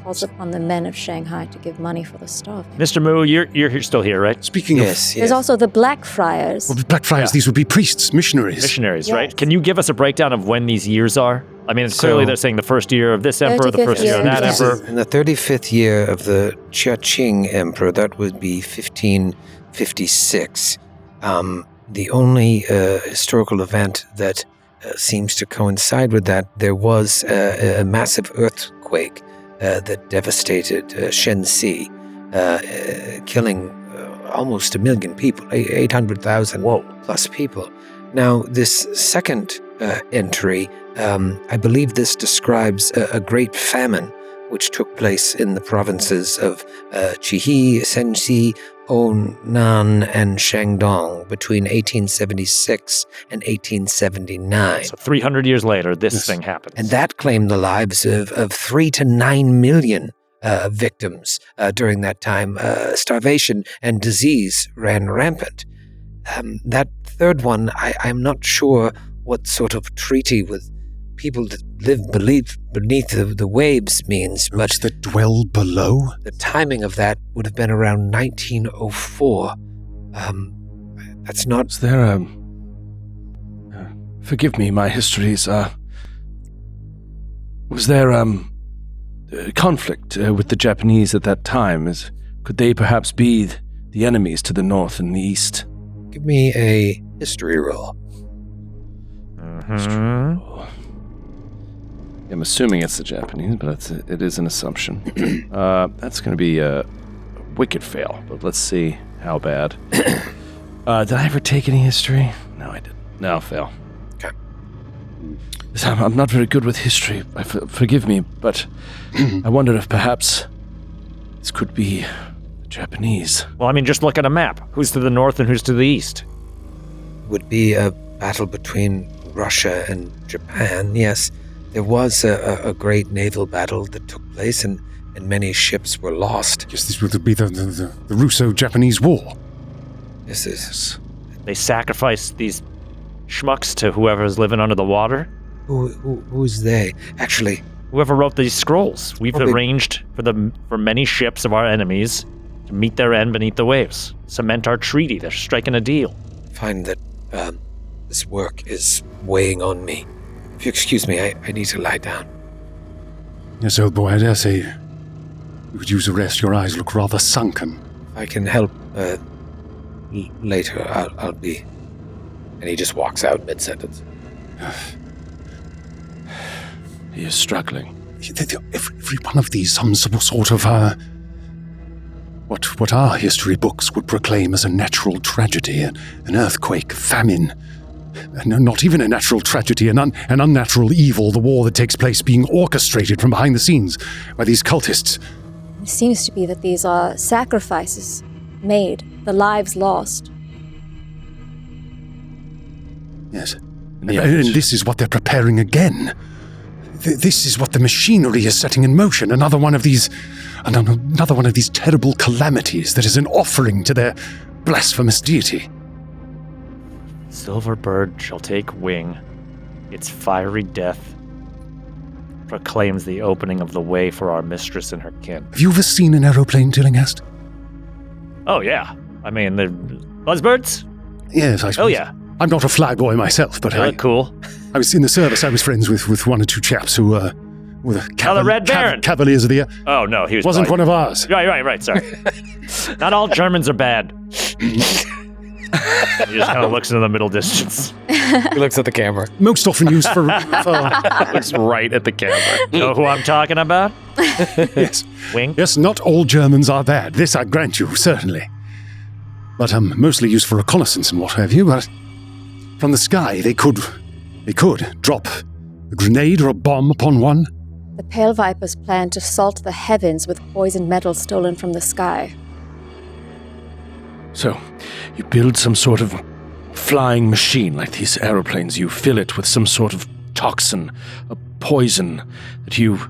calls upon the men of Shanghai to give money for the starving. Mr. Moo, you're still here, right? Speaking of, There's also the Black Friars. Well, the Black Friars, these would be priests, missionaries. Missionaries, Yes. right? Can you give us a breakdown of when these years are? I mean, clearly they're saying the first year of this emperor, the first year of that emperor. In the 35th year of the Qing Emperor, that would be 1556. The only historical event that seems to coincide with that, there was a massive earthquake that devastated Shenxi, killing almost 1 million people, 800,000 plus people. Now, this second entry, I believe this describes a great famine which took place in the provinces of Qixi, Shenxi, Honan, and Shandong between 1876 and 1879. So 300 years later, this thing happens. And that claimed the lives of 3 to 9 million victims during that time. Starvation and disease ran rampant. That third one, I'm not sure what sort of treaty with people that live beneath the waves means, but Those that dwell below? the timing of that would have been around 1904. That's not... Is there forgive me, my histories, was there, conflict with the Japanese at that time? Could they perhaps be the enemies to the north and the east? Give me a history roll. Mhm. I'm assuming it's the Japanese, but it is an assumption. That's going to be a wicked fail, but let's see how bad. Did I ever take any history? No, I didn't. No, fail. Okay. I'm not very good with history. Forgive me, but I wondered if perhaps This could be the Japanese. Well, I mean, just look at a map. Who's to the north and who's to the east? Would be a battle between Russia and Japan, yes. There was a great naval battle that took place, and many ships were lost. Yes, this would be the Russo-Japanese War. This is... They sacrificed these schmucks to whoever's living under the water. Who's they? Actually... Whoever wrote these scrolls. We've arranged for many ships of our enemies to meet their end beneath the waves. Cement our treaty. They're striking a deal. Find that this work is weighing on me. If you excuse me, I need to lie down. Yes, old boy, I dare say you could use a rest. Your eyes look rather sunken. If I can help later, I'll be... And he just walks out mid-sentence. He is struggling. Every one of these, some sort of, what our history books would proclaim as a natural tragedy, an earthquake, famine. Not even a natural tragedy, an unnatural evil, the war that takes place being orchestrated from behind the scenes by these cultists. It seems to be that these are sacrifices made, the lives lost. Yes. And this is what they're preparing again. This is what the machinery is setting in motion. Another one of these terrible calamities that is an offering to their blasphemous deity. Silver bird shall take wing. Its fiery death proclaims the opening of the way for our mistress and her kin. Have you ever seen an aeroplane, Tillinghast? Oh, yeah. I mean, the buzzbirds? Yes, I suppose. Oh, yeah. I'm not a flyboy myself, but They look cool. I was in the service. I was friends with one or two chaps who were the Red Baron. Cavaliers of the Air. Oh, no, he Wasn't one of ours. Right, sorry. Not all Germans are bad. He just kind of looks into the middle distance. He looks at the camera. Most often used for Looks right at the camera. Know who I'm talking about? yes. Wing? Yes, not all Germans are bad. This I grant you, certainly. But mostly used for reconnaissance and what have you. But from the sky, they could drop a grenade or a bomb upon one. The Pale Vipers plan to salt the heavens with poisoned metal stolen from the sky. So, you build some sort of flying machine like these aeroplanes. You fill it with some sort of toxin, a poison that you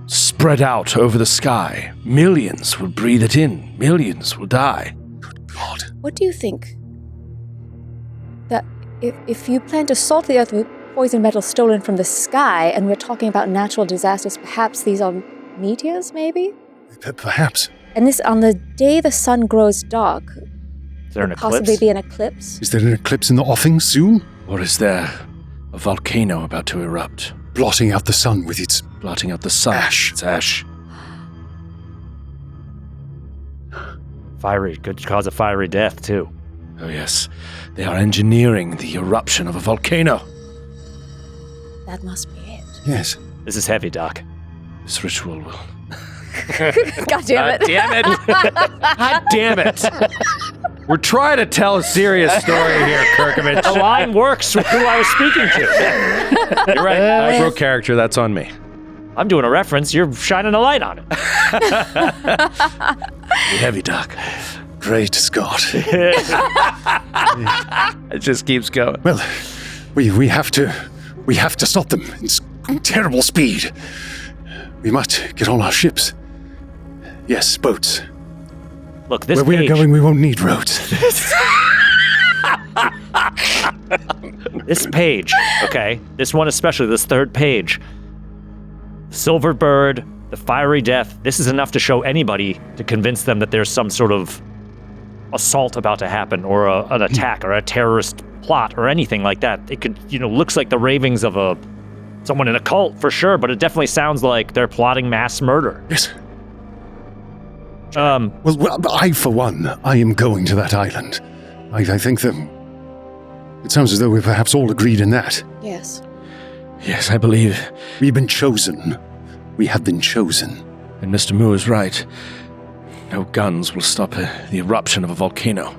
spread out over the sky. Millions will breathe it in. Millions will die. Good God. What do you think? That if you plan to salt the earth with poison metal stolen from the sky, and we're talking about natural disasters, perhaps these are meteors, maybe? Perhaps. And this on the day the sun grows dark. Is there an Possibly eclipse? be an eclipse? Is there an eclipse in the offing soon? Or is there a volcano about to erupt? Blotting out the sun with its Blotting out the sun. Ash. It's ash. Fiery. Could cause a fiery death, too. Oh, yes. They are engineering the eruption of a volcano. That must be it. Yes. This is heavy, Doc. This ritual will... God damn it. Damn it. God damn it. We're trying to tell a serious story here, Kerkovich. The line works with who I was speaking to. You're right. I broke character. That's on me. I'm doing a reference. You're shining a light on it. Heavy, Doc. Great Scott. It just keeps going. Well, we have to stop them. It's terrible speed. We must get on our ships. Yes, boats. Look, this Where we're going, we won't need roads. This page, okay? This one especially, this third page. Silver Bird, the fiery death. This is enough to show anybody to convince them that there's some sort of assault about to happen, or an attack, or a terrorist plot, or anything like that. It could, looks like the ravings of someone in a cult for sure, but it definitely sounds like they're plotting mass murder. Yes. Well, I, for one, I am going to that island. I think that it sounds as though we're perhaps all agreed in that. Yes. Yes, I believe. We've been chosen. We have been chosen. And Mr. Moo is right. No guns will stop the eruption of a volcano.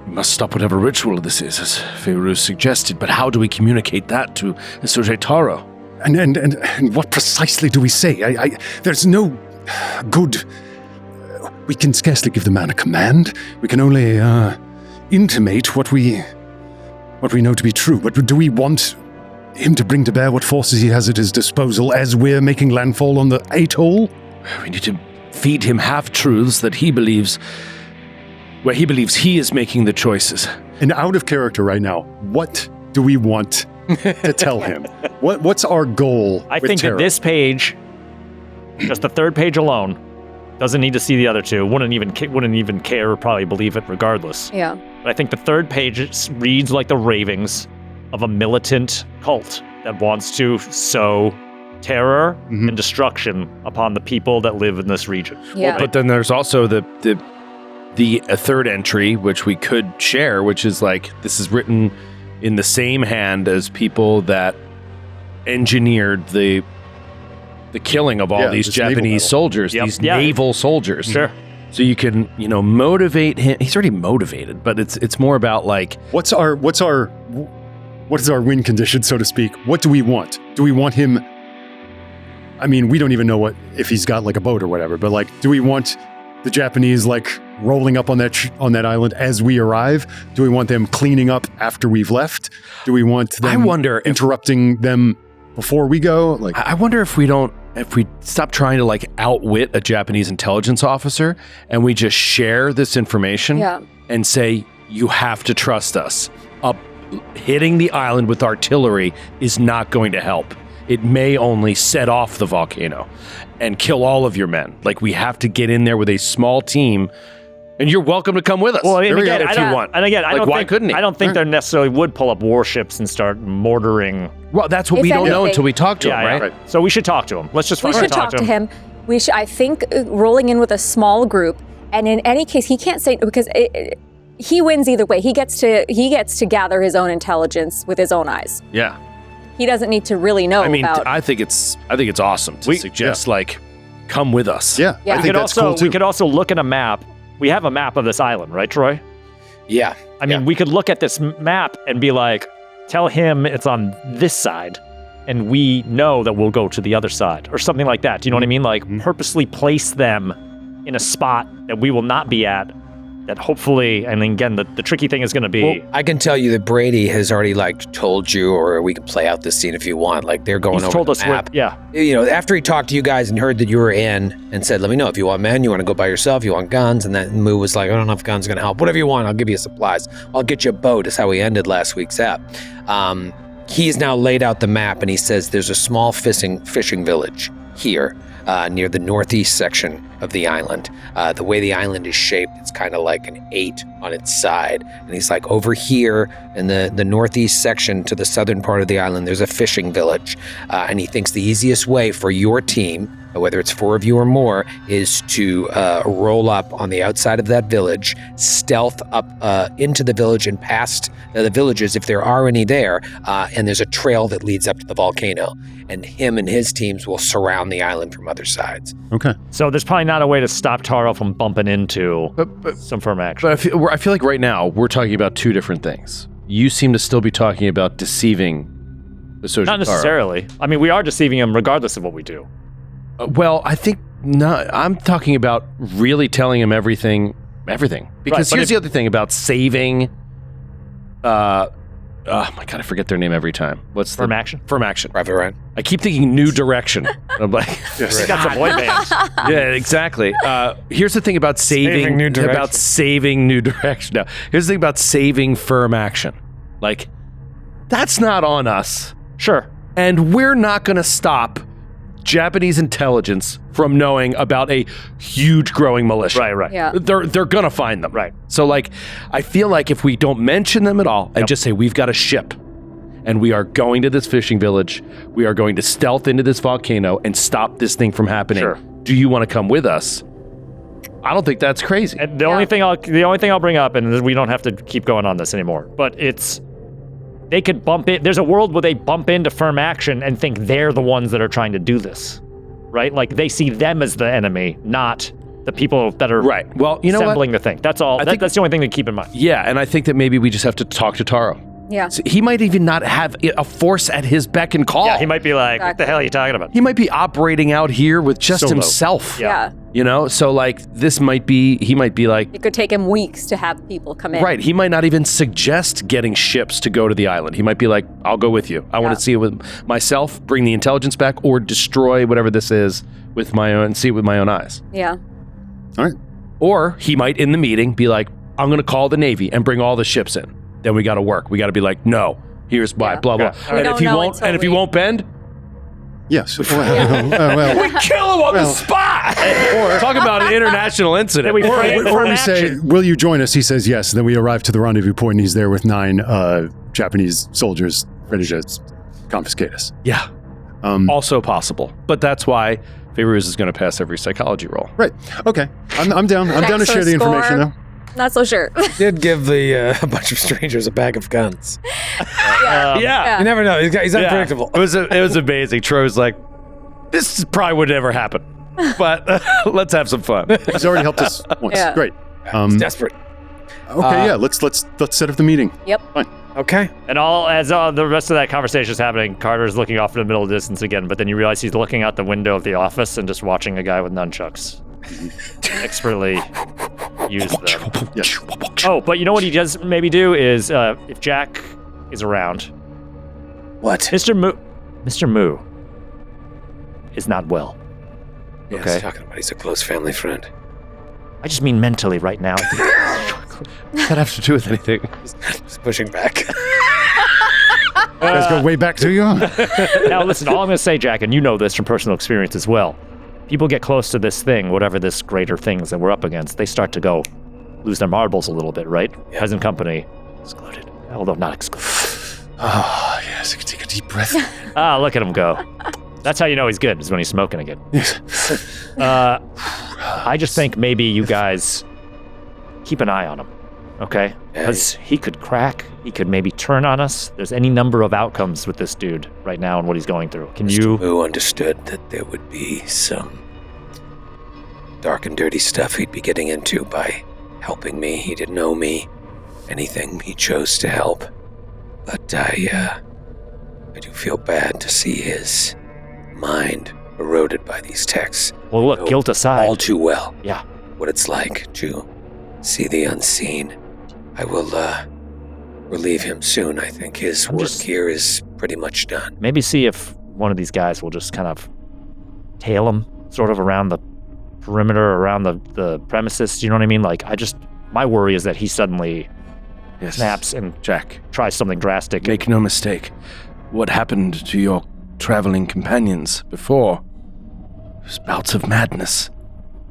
We must stop whatever ritual this is, as Feyru suggested. But how do we communicate that to Suje Taro? And what precisely do we say? There's no good We can scarcely give the man a command. We can only intimate what we know to be true. But do we want him to bring to bear what forces he has at his disposal as we're making landfall on the atoll? We need to feed him half-truths that he believes he is making the choices. And out of character right now, what do we want to tell him? What's our goal? I think that this page, just the third page alone, doesn't need to see the other two. Wouldn't even care or probably believe it regardless. Yeah. But I think the third page reads like the ravings of a militant cult that wants to sow terror and destruction upon the people that live in this region. Yeah. Well, but then there's also the third entry, which we could share, which is like, this is written in the same hand as people that engineered the killing of all these Japanese soldiers, these naval soldiers. Sure. So you can, motivate him. He's already motivated, but it's more about like, what is our win condition, so to speak? What do we want? Do we want him? I mean, we don't even know if he's got like a boat or whatever, but like, do we want the Japanese like rolling up on that island as we arrive? Do we want them cleaning up after we've left? Do we want them interrupting them before we go? Like, I wonder if we stop trying to like outwit a Japanese intelligence officer and we just share this information and say, you have to trust us. Hitting the island with artillery is not going to help. It may only set off the volcano and kill all of your men. Like, we have to get in there with a small team, and you're welcome to come with us. Well, if you want. And again, why couldn't he? I don't think they necessarily would pull up warships and start mortaring. Well, that's what we don't know until we talk to him, right? So we should talk to him. Let's just fucking talk to him. We should. I think rolling in with a small group, and in any case, he can't say because he wins either way. He gets to gather his own intelligence with his own eyes. Yeah. He doesn't need to really know about. I think it's awesome to suggest like, come with us. Yeah. I think that's cool too. We could also look at a map. We have a map of this island, right, Troy? Yeah. I mean, we could look at this map and be like, tell him it's on this side, and we know that we'll go to the other side, or something like that. Do you know what I mean? Like, purposely place them in a spot that we will not be at, that hopefully, and again, the tricky thing is going to be... Well, I can tell you that Brady has already, like, told you, or we can play out this scene if you want. Like, they're going over the map. After he talked to you guys and heard that you were in and said, let me know if you want men, you want to go by yourself, you want guns, and then Moo was like, I don't know if guns are going to help. Whatever you want, I'll give you supplies. I'll get you a boat, is how we ended last week's app. He's now laid out the map, and he says there's a small fishing village here. Near the northeast section of the island. The way the island is shaped, it's kind of like an 8 on its side. And he's like, over here in the northeast section to the southern part of the island, there's a fishing village. And he thinks the easiest way for your team, whether it's 4 of you or more, is to roll up on the outside of that village, stealth up into the village and past the villages if there are any there, and there's a trail that leads up to the volcano. And him and his teams will surround the island from other sides. Okay. So there's probably not a way to stop Taro from bumping into some firm action. But I feel like right now we're talking about 2 different things. You seem to still be talking about deceiving the social. Not necessarily. I mean, we are deceiving him regardless of what we do. Well, I think not. I'm talking about really telling him everything. Because here's the other thing about saving. Oh my god, I forget their name every time. What's Firm Action? Firm Action. Private Ryan. I keep thinking New Direction. I'm like, That's a boy band. yeah, exactly. Here's the thing about saving New Direction. Now, here's the thing about saving Firm Action. Like, that's not on us. Sure. And we're not going to stop Japanese intelligence from knowing about a huge growing militia. Right. Yeah. They're going to find them. Right. So, like, I feel like if we don't mention them at all and just say, we've got a ship and we are going to this fishing village, we are going to stealth into this volcano and stop this thing from happening. Sure. Do you want to come with us? I don't think that's crazy. And the only thing I'll bring up, and we don't have to keep going on this anymore, but it's, they could bump it. There's a world where they bump into Firm Action and think they're the ones that are trying to do this, right? Like, they see them as the enemy, not the people that are Well, you know assembling the thing. That's all. That's the only thing to keep in mind. Yeah, and I think that maybe we just have to talk to Taro. Yeah. So he might even not have a force at his beck and call. Yeah, he might be like, what the hell are you talking about? He might be operating out here with just Solo. himself. Yeah. You know, so like he might be like, It could take him weeks to have people come in. right. He might not even suggest getting ships to go to the island. He might be like, I'll go with you. I want to see it with myself, bring the intelligence back, or destroy whatever this is with my own, see it with my own eyes. Yeah. All right. Or he might in the meeting be like, I'm going to call the Navy and bring all the ships in. Then we got to work. We got to be like, no, here's why, Yeah. blah, blah. Yeah. We And don't if he know won't, until and if he we- won't bend, Yes. Well, we kill him on the well. spot. Or talk about an international incident. Then we frame or for we an say, action. will you join us? He says yes. Then we arrive to the rendezvous point, and he's there with 9 Japanese soldiers ready to confiscate us. Yeah. Also possible. But that's why Fairuz is going to pass every psychology roll. Right. Okay. I'm down. I'm down to So share the score- information, though. Not so sure. Did give the a bunch of strangers a bag of guns. Yeah. You never know. He's unpredictable. It was amazing. Troy was like, this probably would never happen. But let's have some fun. He's already helped us once. Yeah. Great. He's desperate. Okay. Yeah. Let's set up the meeting. Yep. Fine. Okay. And as the rest of that conversation is happening, Carter's looking off in the middle of the distance again, but then you realize he's looking out the window of the office and just watching a guy with nunchucks. Expertly use them. Yes. Oh, but you know what he does maybe do is, if Jack is around, What? Mr. Moo is not well. Yeah, Okay. he's talking about he's a close family friend. I just mean mentally right now. Does that have to do with anything? He's pushing back. You guys go way back to you. Now listen, all I'm going to say, Jack, and you know this from personal experience as well, people get close to this thing, whatever this greater thing is that we're up against, they start to lose their marbles a little bit, right? Yeah. Present company excluded, although not excluded. Oh, yes. I can take a deep breath. Look at him go. That's how you know he's good, is when he's smoking again. I just think maybe you guys keep an eye on him, okay? Because he could crack, he could maybe turn on us. There's any number of outcomes with this dude right now and what he's going through. Can you... Who understood that there would be some dark and dirty stuff he'd be getting into by helping me. He didn't owe me anything. He chose to help. But I do feel bad to see his mind eroded by these texts. Well, look, Know guilt aside. all too well Yeah. what it's like to see the unseen. I will relieve him soon. I think his work here is pretty much done. Maybe see if one of these guys will just kind of tail him sort of around the perimeter, around the premises. You know what I mean? Like, my worry is that he suddenly snaps and Jack, tries something drastic. make no mistake. What happened to your traveling companions before was bouts of madness.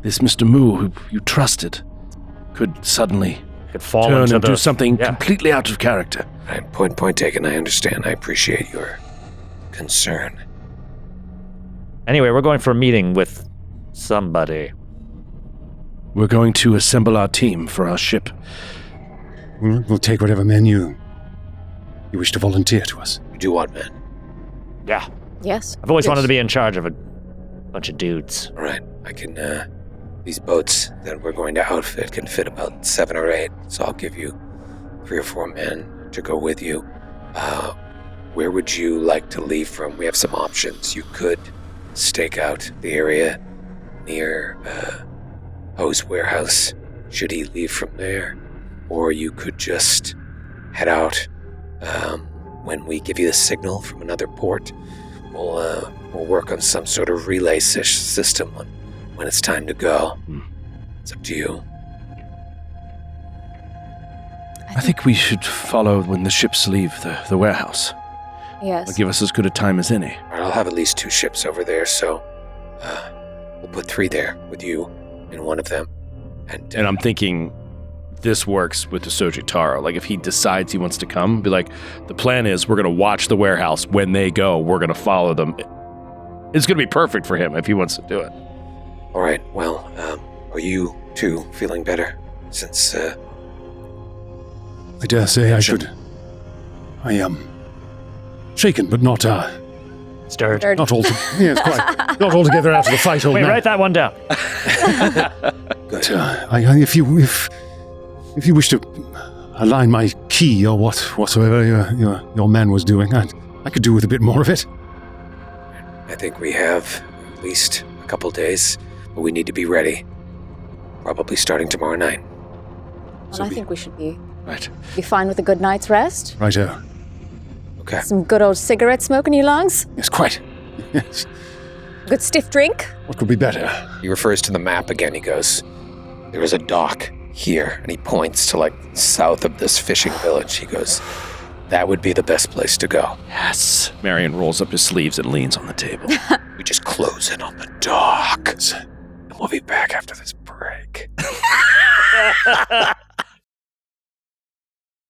This Mr. Moo, who you trusted, could suddenly could fall turn into and the, do something yeah. completely out of character. Point taken. I understand. I appreciate your concern. Anyway, we're going for a meeting with somebody. We're going to assemble our team for our ship. We'll take whatever men you wish to volunteer to us. You do want men. Yeah. Yes. I've always Yes. wanted to be in charge of a bunch of dudes. All right. I can, these boats that we're going to outfit can fit about 7 or 8. So I'll give you 3 or 4 men to go with you. Where would you like to leave from? We have some options. You could stake out the area near Ho's warehouse, should he leave from there. Or you could just head out when we give you the signal from another port. We'll work on some sort of relay system when it's time to go. It's up to you. I think we should follow when the ships leave the warehouse. Yes. It'll give us as good a time as any. All right, I'll have at least 2 ships over there, so we'll put 3 there with you in one of them. And And I'm thinking this works with the Soji Taro. Like, if he decides he wants to come, be like, the plan is we're going to watch the warehouse. When they go, we're going to follow them. It's going to be perfect for him if he wants to do it. all right, well, are you 2 feeling better since I dare say I should. I am shaken, but not Stirred. not all. Yes, quite. Not altogether out of the fight. Old Wait, man. write that one down. good? If you wish to align my key or whatsoever your man was doing. I could do with a bit more of it. I think we have at least a couple days, but we need to be ready. Probably starting tomorrow night. Well, I think we should be fine with a good night's rest. Righto. Okay. Some good old cigarette smoke in your lungs. Yes, quite. Yes. Good stiff drink. What could be better? He refers to the map again. He goes, there is a dock here. And he points to south of this fishing village. He goes, that would be the best place to go. Yes. Marion rolls up his sleeves and leans on the table. We just close in on the dock. And we'll be back after this break.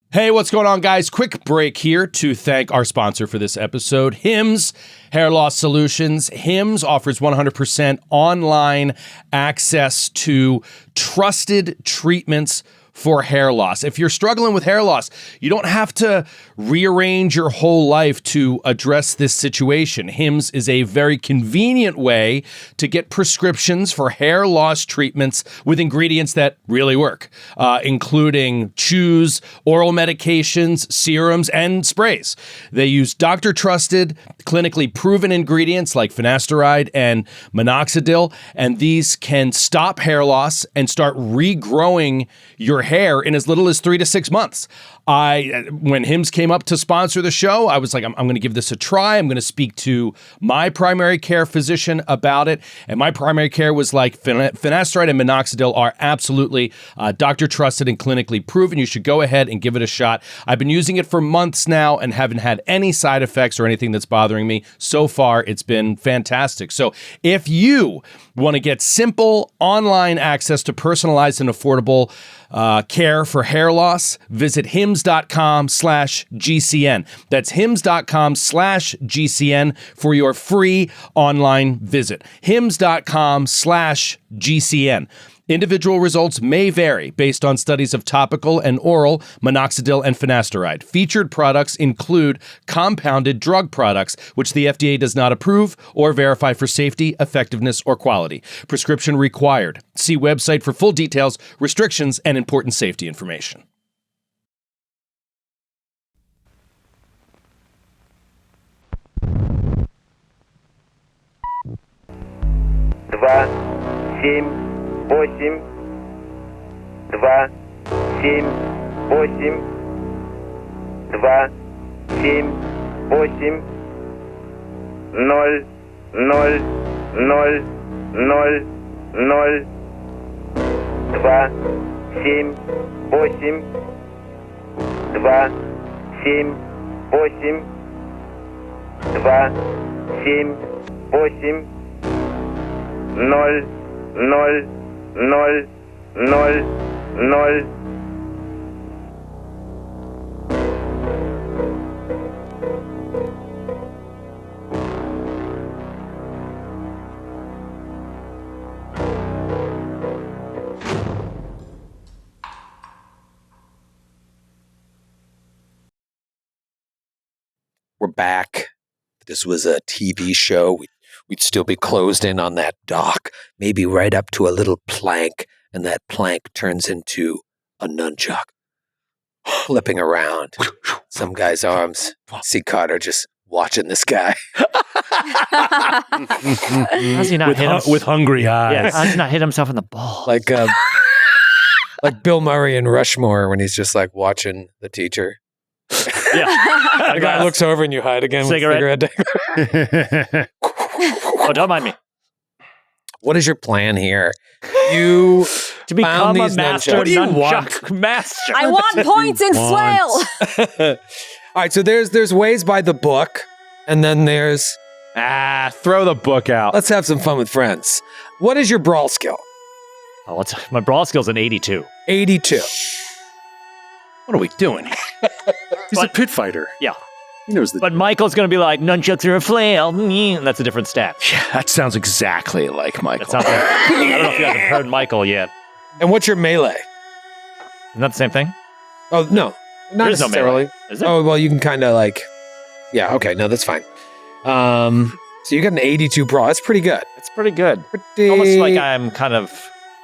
Hey, what's going on, guys? Quick break here to thank our sponsor for this episode, Hims Hair Loss Solutions. Hims offers 100% online access to trusted treatments for hair loss. If you're struggling with hair loss, you don't have to rearrange your whole life to address this situation. Hims is a very convenient way to get prescriptions for hair loss treatments with ingredients that really work, including chews, oral medications, serums, and sprays. They use doctor-trusted, clinically proven ingredients like finasteride and minoxidil, and these can stop hair loss and start regrowing your hair in as little as 3 to 6 months. When Hims came up to sponsor the show, I was like, I'm going to give this a try. I'm going to speak to my primary care physician about it. And my primary care was like, finasteride and minoxidil are absolutely doctor trusted and clinically proven. You should go ahead and give it a shot. I've been using it for months now and haven't had any side effects or anything that's bothering me. So far, it's been fantastic. So if you want to get simple online access to personalized and affordable care for hair loss, visit hims.com/GCN. That's hims.com/GCN for your free online visit. hims.com/GCN. Individual results may vary based on studies of topical and oral minoxidil and finasteride. Featured products include compounded drug products, which the FDA does not approve or verify for safety, effectiveness, or quality. Prescription required. See website for full details, restrictions, and important safety information. Два, 8, 2, 7, 8, 2, 7, 8, 0, 0, 0, 0, 0, 2, 7, 8, 2, 7, 8, 2, 7, 8, 0, 0, 0, 0, 0. We're back. This was a TV show. We'd still be closed in on that dock, maybe right up to a little plank, and that plank turns into a nunchuck, flipping around. Some guy's arms. See Carter just watching this guy. How's he not hit him with hungry eyes? Yeah, how's he not hit himself in the ball? Like Bill Murray in Rushmore when he's just like watching the teacher. Yeah. The guy looks over and you hide again Cigarette. with cigarette. Oh, don't mind me. What is your plan here? You To become a these master nunchucks. What do you nunchuck master. I want points in flail. All right, so there's ways by the book, and then there's Throw the book out. let's have some fun with friends. What is your brawl skill? Oh, my brawl skill's an 82. 82. What are we doing? He's a pit fighter. Yeah. He knows the. But Michael's going to be like, nunchucks are a flail. That's a different stat. Yeah, that sounds exactly like Michael. That sounds like, I don't know if you guys have heard Michael yet. And what's your melee? Isn't that the same thing? Oh, no. Not There is no necessarily. melee. Is there? Oh, well, you can kind of like... Yeah, okay. No, that's fine. So you got an 82 brawl. That's pretty good. It's pretty good. Pretty... Almost like I'm kind of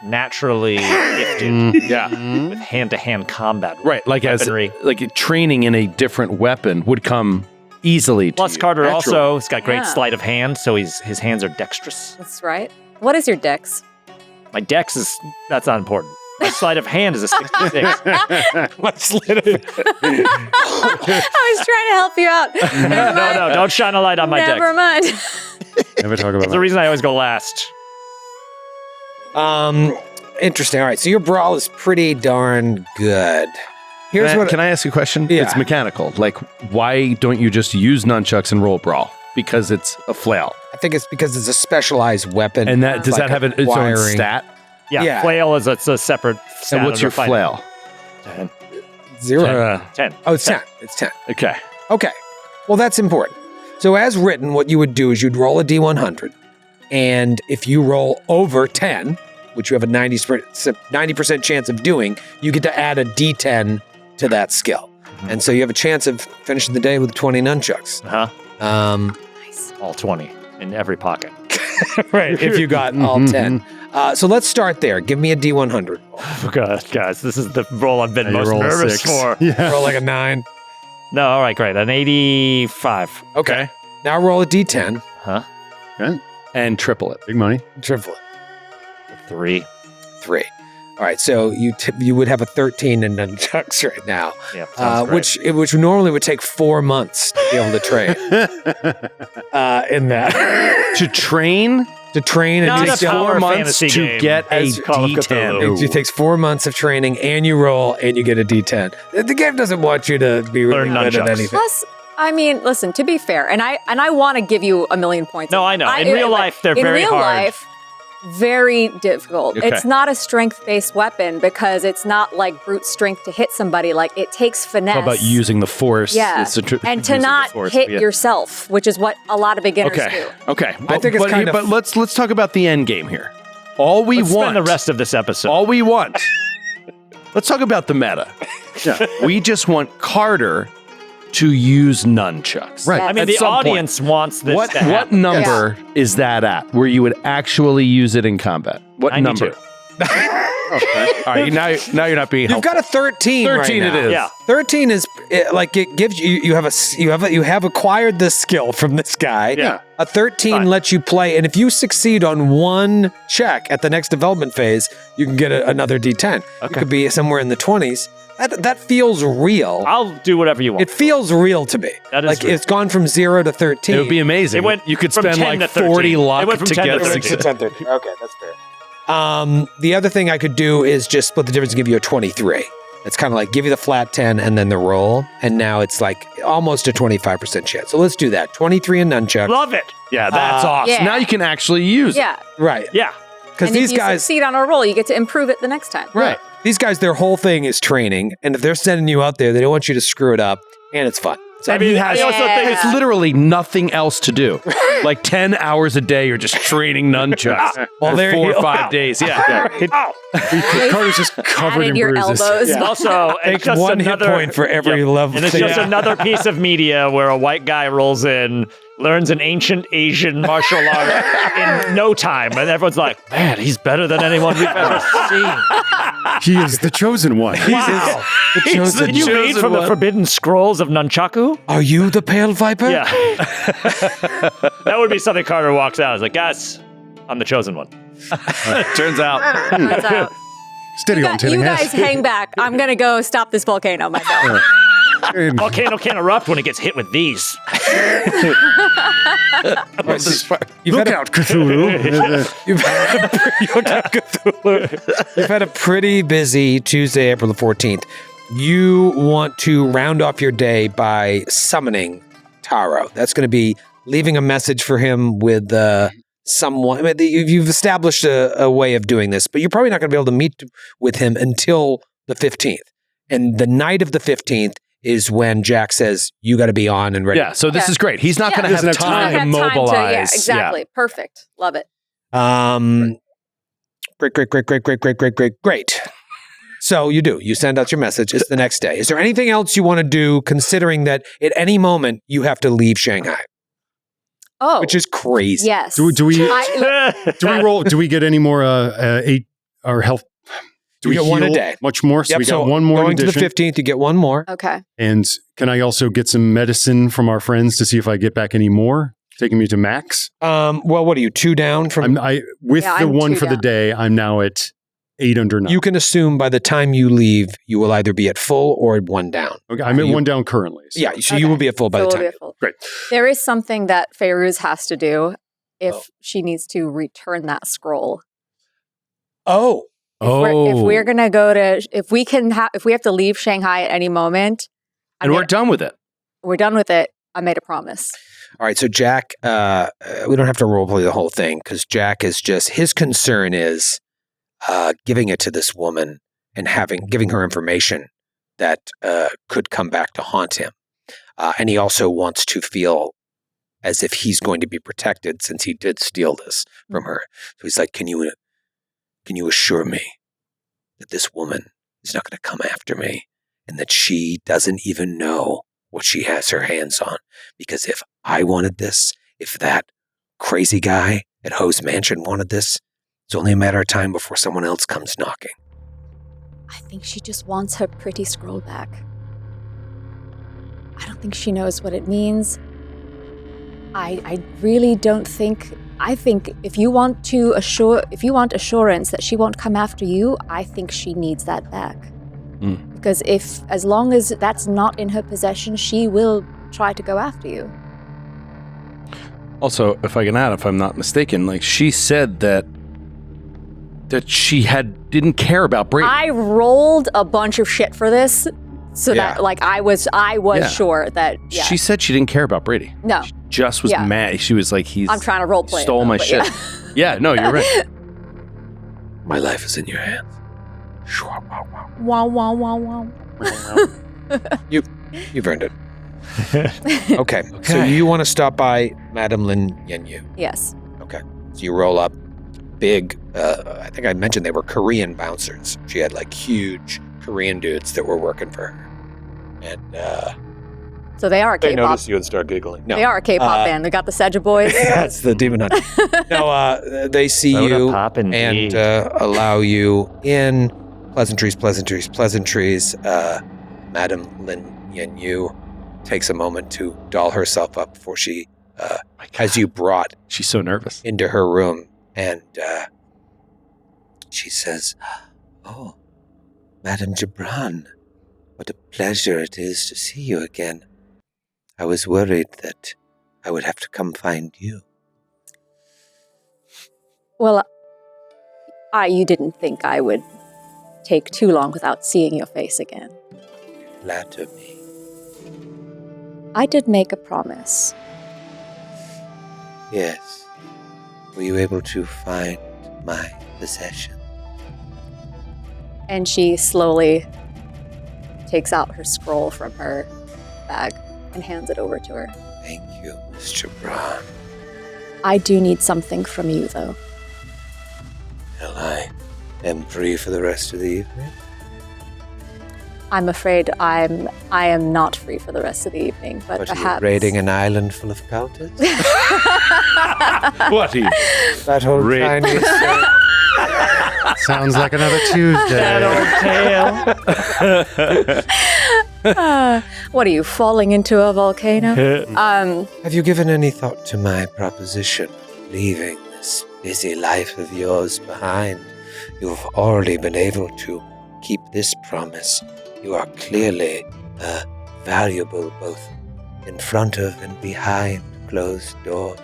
naturally gifted Yeah. with hand-to-hand combat. Right, like weaponry. like training in a different weapon would come easily to Plus, you, Carter naturally. also has got great Yeah. sleight of hand, so his hands are dexterous. That's right. What is your dex? My dex that's not important. My sleight of hand is a 66. Let's let it. I was trying to help you out. Never mind. No, don't shine a light on my Never dex. mind. Never talk about That's the reason I always go last. Interesting. All right, so your brawl is pretty darn good. Here's Can I ask you a question? Yeah. It's mechanical. Like, why don't you just use nunchucks and roll brawl? Because it's a flail. I think it's because it's a specialized weapon. And that does Like that have its own acquiring- stat? Yeah, flail is it's a separate stat. And what's under your fighting. flail? 0. 10. Oh, it's 10. It's 10. Okay. Okay. Well, that's important. So as written, what you would do is you'd roll a D100. And if you roll over 10, which you have a 90% chance of doing, you get to add a D10 to that skill. And so you have a chance of finishing the day with 20 nunchucks. All 20 in every pocket. Right, if you got all 10. So let's start there. Give me a D100. Oh, God, guys, this is the roll I've been You most roll a nervous 6. for. Yeah. Roll like a 9. No, all right, great. An 85. Okay. Now roll a D10. Huh? And triple it. Big money. Triple it. 3. 3. All right, so you would have a 13 in nunchucks right now, Yeah, sounds great. which normally would take 4 months to be able to train. In that To train, to train Not and a takes power 4 months fantasy to game get a as Call of D10. Cthulhu. it takes 4 months of training, and you roll, and you get a D10. The game doesn't want you to be really Learn good at nunchucks. anything. Plus, I mean, listen, to be fair, and I want to give you a million points. No, I know. In real life, they're very In real hard. life, very difficult. Okay. It's not a strength-based weapon because it's not like brute strength to hit somebody. Like, it takes finesse. How about using the force? Yeah, It's a and to using the not force, hit yeah. yourself, which is what a lot of beginners Okay. do. Okay. I think it's kind of- But let's talk about the end game here. All we Let's want. spend the rest of this episode. All we want. Let's talk about the meta. Yeah. We just want Carter to use nunchucks. Right. Yeah. I mean, At the some point. audience wants this What to what happen. number is that at where you would actually use it in combat? What 92. number? All right, now you're not being You've helpful. got a 13. 13 right it now. is. Yeah. 13 is like it gives you you have acquired this skill from this guy. Yeah. A 13 Fine. lets you play, and if you succeed on one check at the next development phase, you can get another D10. It Okay. could be somewhere in the 20s. That feels real. I'll do whatever you want. It feels real to me. That is like real. it's gone from 0 to 13. It would be amazing. It went you could from spend 10 like to 13. 40 luck It went from to 10 get to 6. 13. 10, 13. Okay, that's fair. The other thing I could do is just split the difference and give you a 23. It's kind of like give you the flat 10 and then the roll, and now it's like almost a 25% chance. So let's do that. 23 in nunchuck. Love it. Yeah, that's awesome. Yeah. Now you can actually use it. Yeah. Right. Yeah. Because And these if you guys, succeed on a roll, you get to improve it the next time. right. These guys, their whole thing is training, and if they're sending you out there, they don't want you to screw it up, and it's fun. I mean, I also think It's literally nothing else to do. Like 10 hours a day, you're just training nunchucks Well, for there 4 you or 5 go. days. Yeah. Carter's just covered Added in your bruises. elbows. Also, Take it's just one hit another point for every level. And it's thing. just another piece of media where a white guy rolls in, learns an ancient Asian martial art in no time, and everyone's like, "Man, he's better than anyone we've ever seen." He is the chosen one. Wow. He's the Did you read chosen from the one. Forbidden Scrolls of Nunchaku? Are you the Pale Viper? Yeah. That would be something Carter walks out. He's like, guys, I'm the chosen one. Turns out. Turns out. Steady on, You guys hang back. I'm going to go stop this volcano myself. Volcano can't erupt when it gets hit with these. Look out, Cthulhu. You've had a pretty busy Tuesday, April the 14th. You want to round off your day by summoning Taro. That's going to be leaving a message for him with someone. I mean, you've established a way of doing this, but you're probably not going to be able to meet with him until the 15th. And the night of the 15th is when Jack says, you got to be on and ready. Yeah, so this is great. He's not going to Doesn't have have time to Have mobilize. yeah, exactly. Perfect. Love it. Great. So you do. You send out your message. It's the next day. Is there anything else you want to do, considering that at any moment you have to leave Shanghai, Oh. which is crazy? Yes. Do we I- roll? Do we get any more our health. Do You we get one a heal day. much more? So Yep, we got one more in going to the addition. 15th, you get one more. Okay. And can I also get some medicine from our friends to see if I get back any more? Taking me to max. Well, what are you, 2 down from? With the I'm one 2 for the down. day, I'm now at 8 under 9. You can assume by the time you leave, you will either be at full or at 1 down. Okay, I'm at 1 down currently. So. Yeah, so you will be at full by So the we'll time. be at full. Great. There is something that Fairuz has to do if she needs to return that scroll. Oh, If we're gonna go to, if we have to leave Shanghai at any moment, And we're done with it. we're done with it. I made a promise. all right. So Jack, we don't have to roleplay the whole thing because Jack is just, his concern is giving it to this woman and giving her information that could come back to haunt him. And he also wants to feel as if he's going to be protected since he did steal this from her. So he's like, can you assure me that this woman is not going to come after me and that she doesn't even know what she has her hands on? Because if I wanted this, if that crazy guy at Ho's Mansion wanted this, it's only a matter of time before someone else comes knocking. I think she just wants her pretty scroll back. I don't think she knows what it means. I really don't think. I think if you want assurance that she won't come after you, I think she needs that back. Because as long as that's not in her possession, she will try to go after you. Also, if I can add, if I'm not mistaken, like she said that she didn't care about Brady. I rolled a bunch of shit for this, so that like I was sure that She said she didn't care about Brady. No. She just was mad. She was like, I'm trying to role play. Stole my shit. Yeah, no, you're right. My life is in your hands. Wow, wow, wow, wow. You've earned it. Okay. So you want to stop by Madame Lin Yenyu. Yes. Okay. So you roll up big, I think I mentioned they were Korean bouncers. She had like huge Korean dudes that were working for her. And So they are a They K-pop. notice you and start giggling. no. They are a K-pop band. They got the Seja Boys. That's the Demon Hunter. No, they see Soda you pop and indeed. allow you in. Pleasantries. Madame Lin Yenyu takes a moment to doll herself up before she has you brought She's so nervous. into her room. And she says, "Oh, Madame Gibran, what a pleasure it is to see you again. I was worried that I would have to come find you." Well, you didn't think I would take too long without seeing your face again. Flatter me. I did make a promise. Yes. Were you able to find my possession? And she slowly takes out her scroll from her bag and hands it over to her. Thank you, Mr. Braun. I do need something from you, though. Well, I am free for the rest of the evening. I'm afraid I am not free for the rest of the evening, but What, perhaps... are you raiding an island full of cultists? What? That whole Raid. Chinese thing. Sounds like another Tuesday. What are you, falling into a volcano? Have you given any thought to my proposition of leaving this busy life of yours behind? You've already been able to keep this promise. You are clearly valuable both in front of and behind closed doors.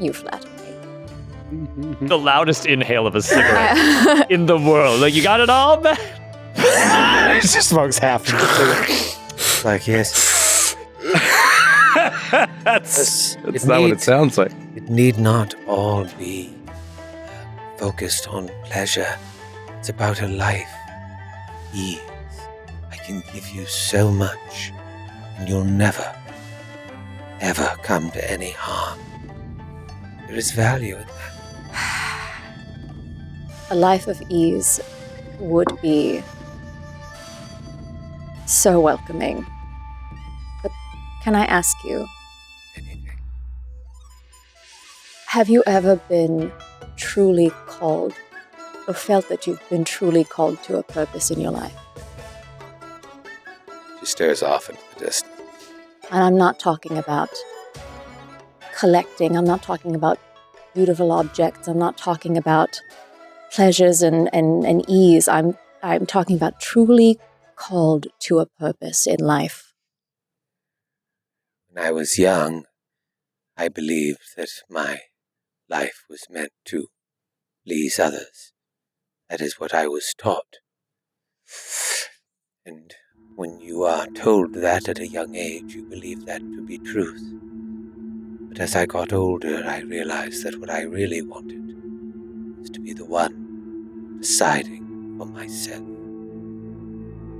You flatter me. The loudest inhale of a cigarette in the world. Like, you got it all, man? He just smokes half. Like, yes. That's It not what it needs- sounds like. It need not all be focused on pleasure. It's about a life, ease. I can give you so much, and you'll never, ever come to any harm. There is value in that. A life of ease would be so welcoming. But can I ask you, Anything. have you ever been truly called or felt that you've been truly called to a purpose in your life? She stares off into the distance. And I'm not talking about collecting. I'm not talking about beautiful objects. I'm not talking about pleasures and ease. I'm talking about truly called to a purpose in life. When I was young, I believed that my life was meant to please others. That is what I was taught. And when you are told that at a young age, you believe that to be truth. But as I got older, I realized that what I really wanted was to be the one deciding for myself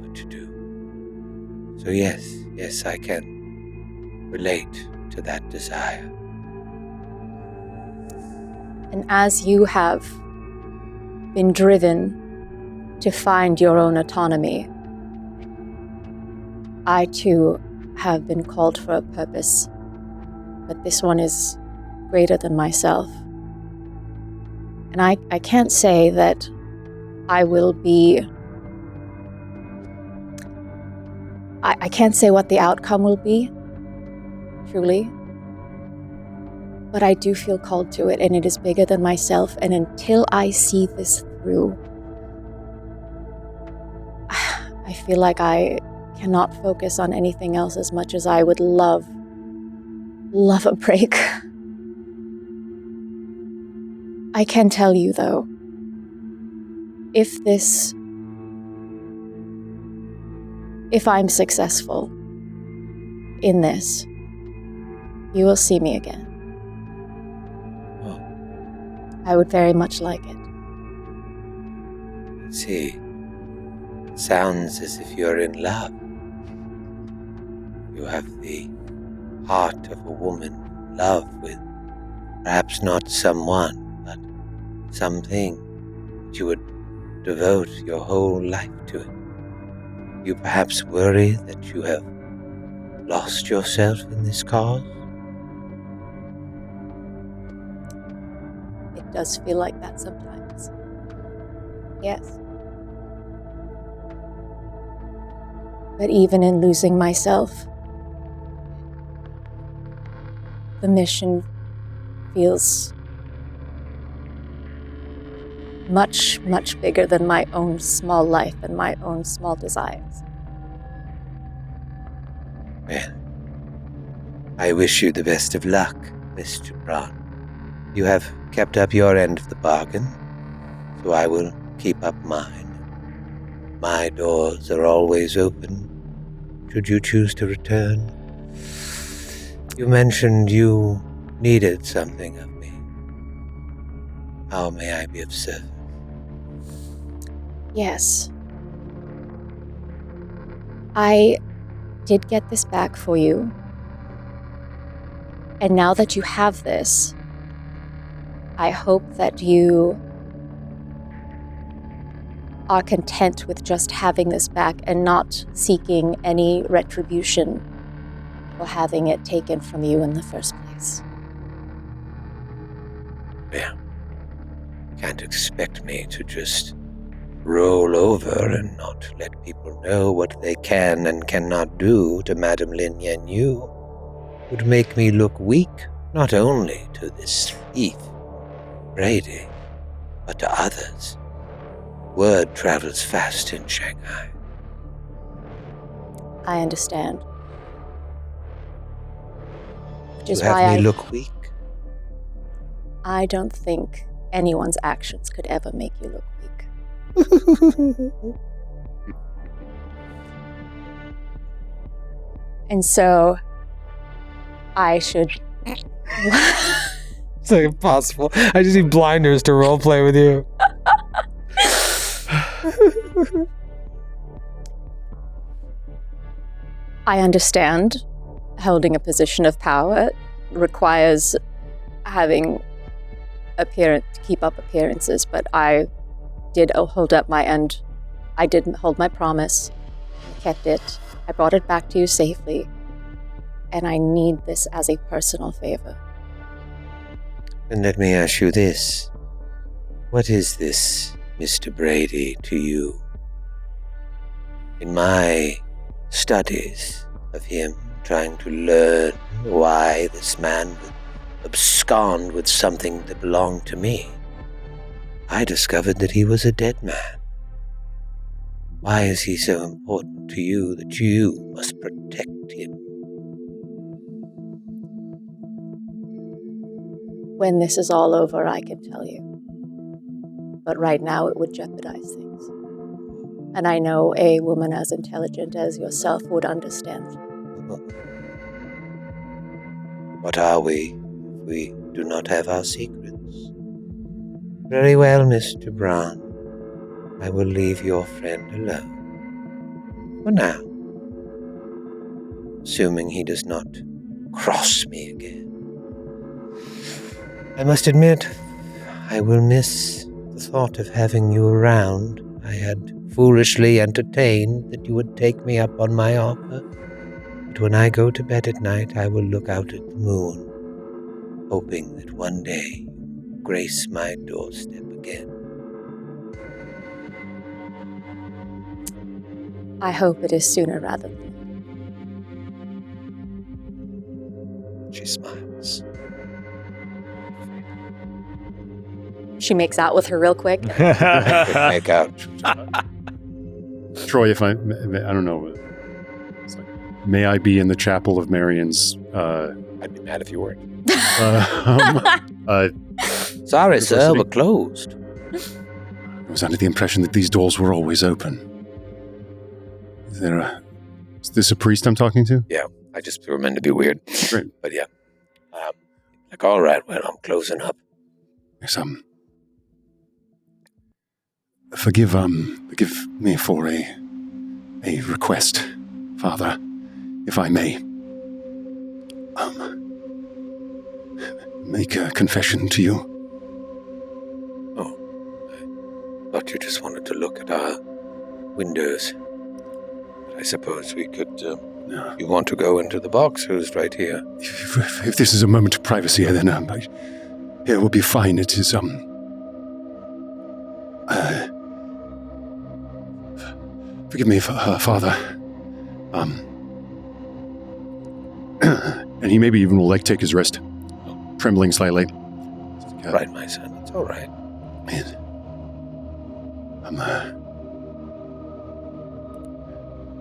what to do. So yes, I can relate to that desire. And as you have been driven to find your own autonomy, I too have been called for a purpose, but this one is greater than myself. And I can't say that I will be... I can't say what the outcome will be, truly. But I do feel called to it, and it is bigger than myself. And until I see this through, I feel like I cannot focus on anything else as much as I would love a break. I can tell you, though, if I'm successful in this, you will see me again. I would very much like it. See, sounds as if you're in love. You have the heart of a woman in love with perhaps not someone, but something that you would devote your whole life to it. You perhaps worry that you have lost yourself in this cause? It does feel like that sometimes. Yes. But even in losing myself, the mission feels much, much bigger than my own small life and my own small desires. Well, I wish you the best of luck, Mr. Braun. You have kept up your end of the bargain, so I will keep up mine. My doors are always open, should you choose to return. You mentioned you needed something of me. How may I be of service? Yes. I did get this back for you. And now that you have this, I hope that you are content with just having this back and not seeking any retribution for having it taken from you in the first place. Yeah. Can't expect me to just roll over and not let people know what they can and cannot do to Madame Lin Yen Yu. Would make me look weak, not only to this thief, Brady, but to others. Word travels fast in Shanghai. I understand. Which You is have why me look weak? I don't think anyone's actions could ever make you look weak. And so, I should... It's like impossible. I just need blinders to roleplay with you. I understand holding a position of power requires having keep up appearances, but I did hold up my end. I did hold my promise, kept it. I brought it back to you safely, and I need this as a personal favor. And let me ask you this. What is this Mr. Brady, to you. In my studies of him, trying to learn why this man would abscond with something that belonged to me, I discovered that he was a dead man. Why is he so important to you that you must protect him? When this is all over, I can tell you. But right now, it would jeopardize things. And I know a woman as intelligent as yourself would understand. What are we if we do not have our secrets? Very well, Mr. Brown. I will leave your friend alone. For now. Assuming he does not cross me again. I must admit, I will miss the thought of having you around. I had foolishly entertained that you would take me up on my offer. But when I go to bed at night, I will look out at the moon, hoping that one day you grace my doorstep again. I hope it is sooner rather than later. She smiles. She makes out with her real quick. Make out. Troy, if I don't know, it's like, may I be in the chapel of Marion's? I'd be mad if you weren't. Sorry, sir, we're closed. I was under the impression that these doors were always open. Is this a priest I'm talking to? Yeah, I just were meant to be weird. Great. But yeah. Like, all right, well, I'm closing up. Yes, forgive me for a request, Father, if I may. Make a confession to you. Oh, I thought you just wanted to look at our windows. But I suppose we could, No. You want to go into the box? Who's right here? If this is a moment of privacy, then it will be fine. It is forgive me, Father. And he maybe even will take his wrist, trembling slightly. Right, my son. It's all right.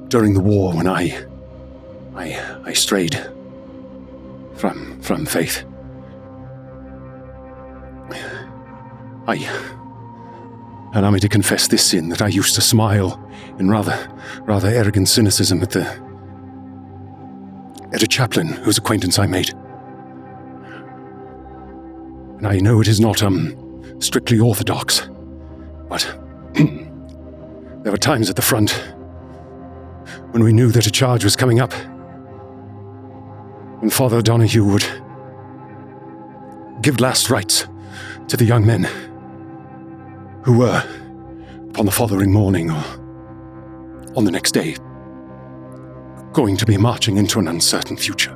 During the war, when I strayed from faith, allow me to confess this sin, that I used to smile in rather arrogant cynicism at a chaplain whose acquaintance I made. And I know it is not strictly orthodox, but there were times at the front when we knew that a charge was coming up, when Father Donahue would give last rites to the young men who were, upon the following morning or on the next day, going to be marching into an uncertain future.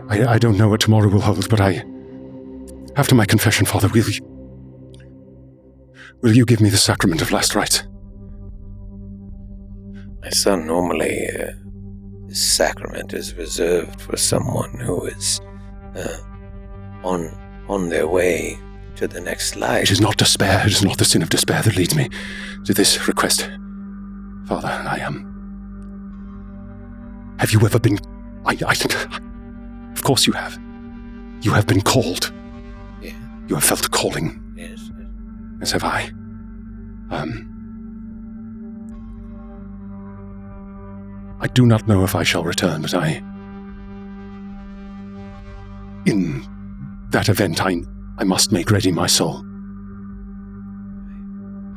I don't know what tomorrow will hold, but after my confession, Father, will you give me the sacrament of last rites? My son, normally, this sacrament is reserved for someone who is on their way to the next life. It is not despair. It is not the sin of despair that leads me to this request, Father. Have you ever been? Of course you have. You have been called. Yeah. You have felt a calling. Yes. As have I. I do not know if I shall return, but in that event, I must make ready my soul.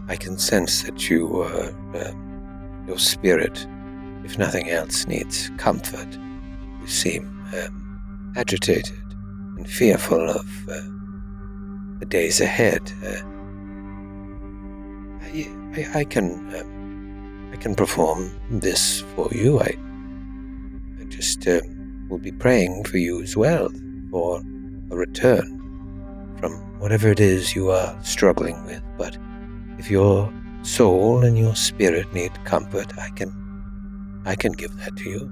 I can sense that your spirit, if nothing else, needs comfort. You seem agitated and fearful of the days ahead. I can perform this for you. I just will be praying for you as well for a return from whatever it is you are struggling with. But if your soul and your spirit need comfort, I can give that to you.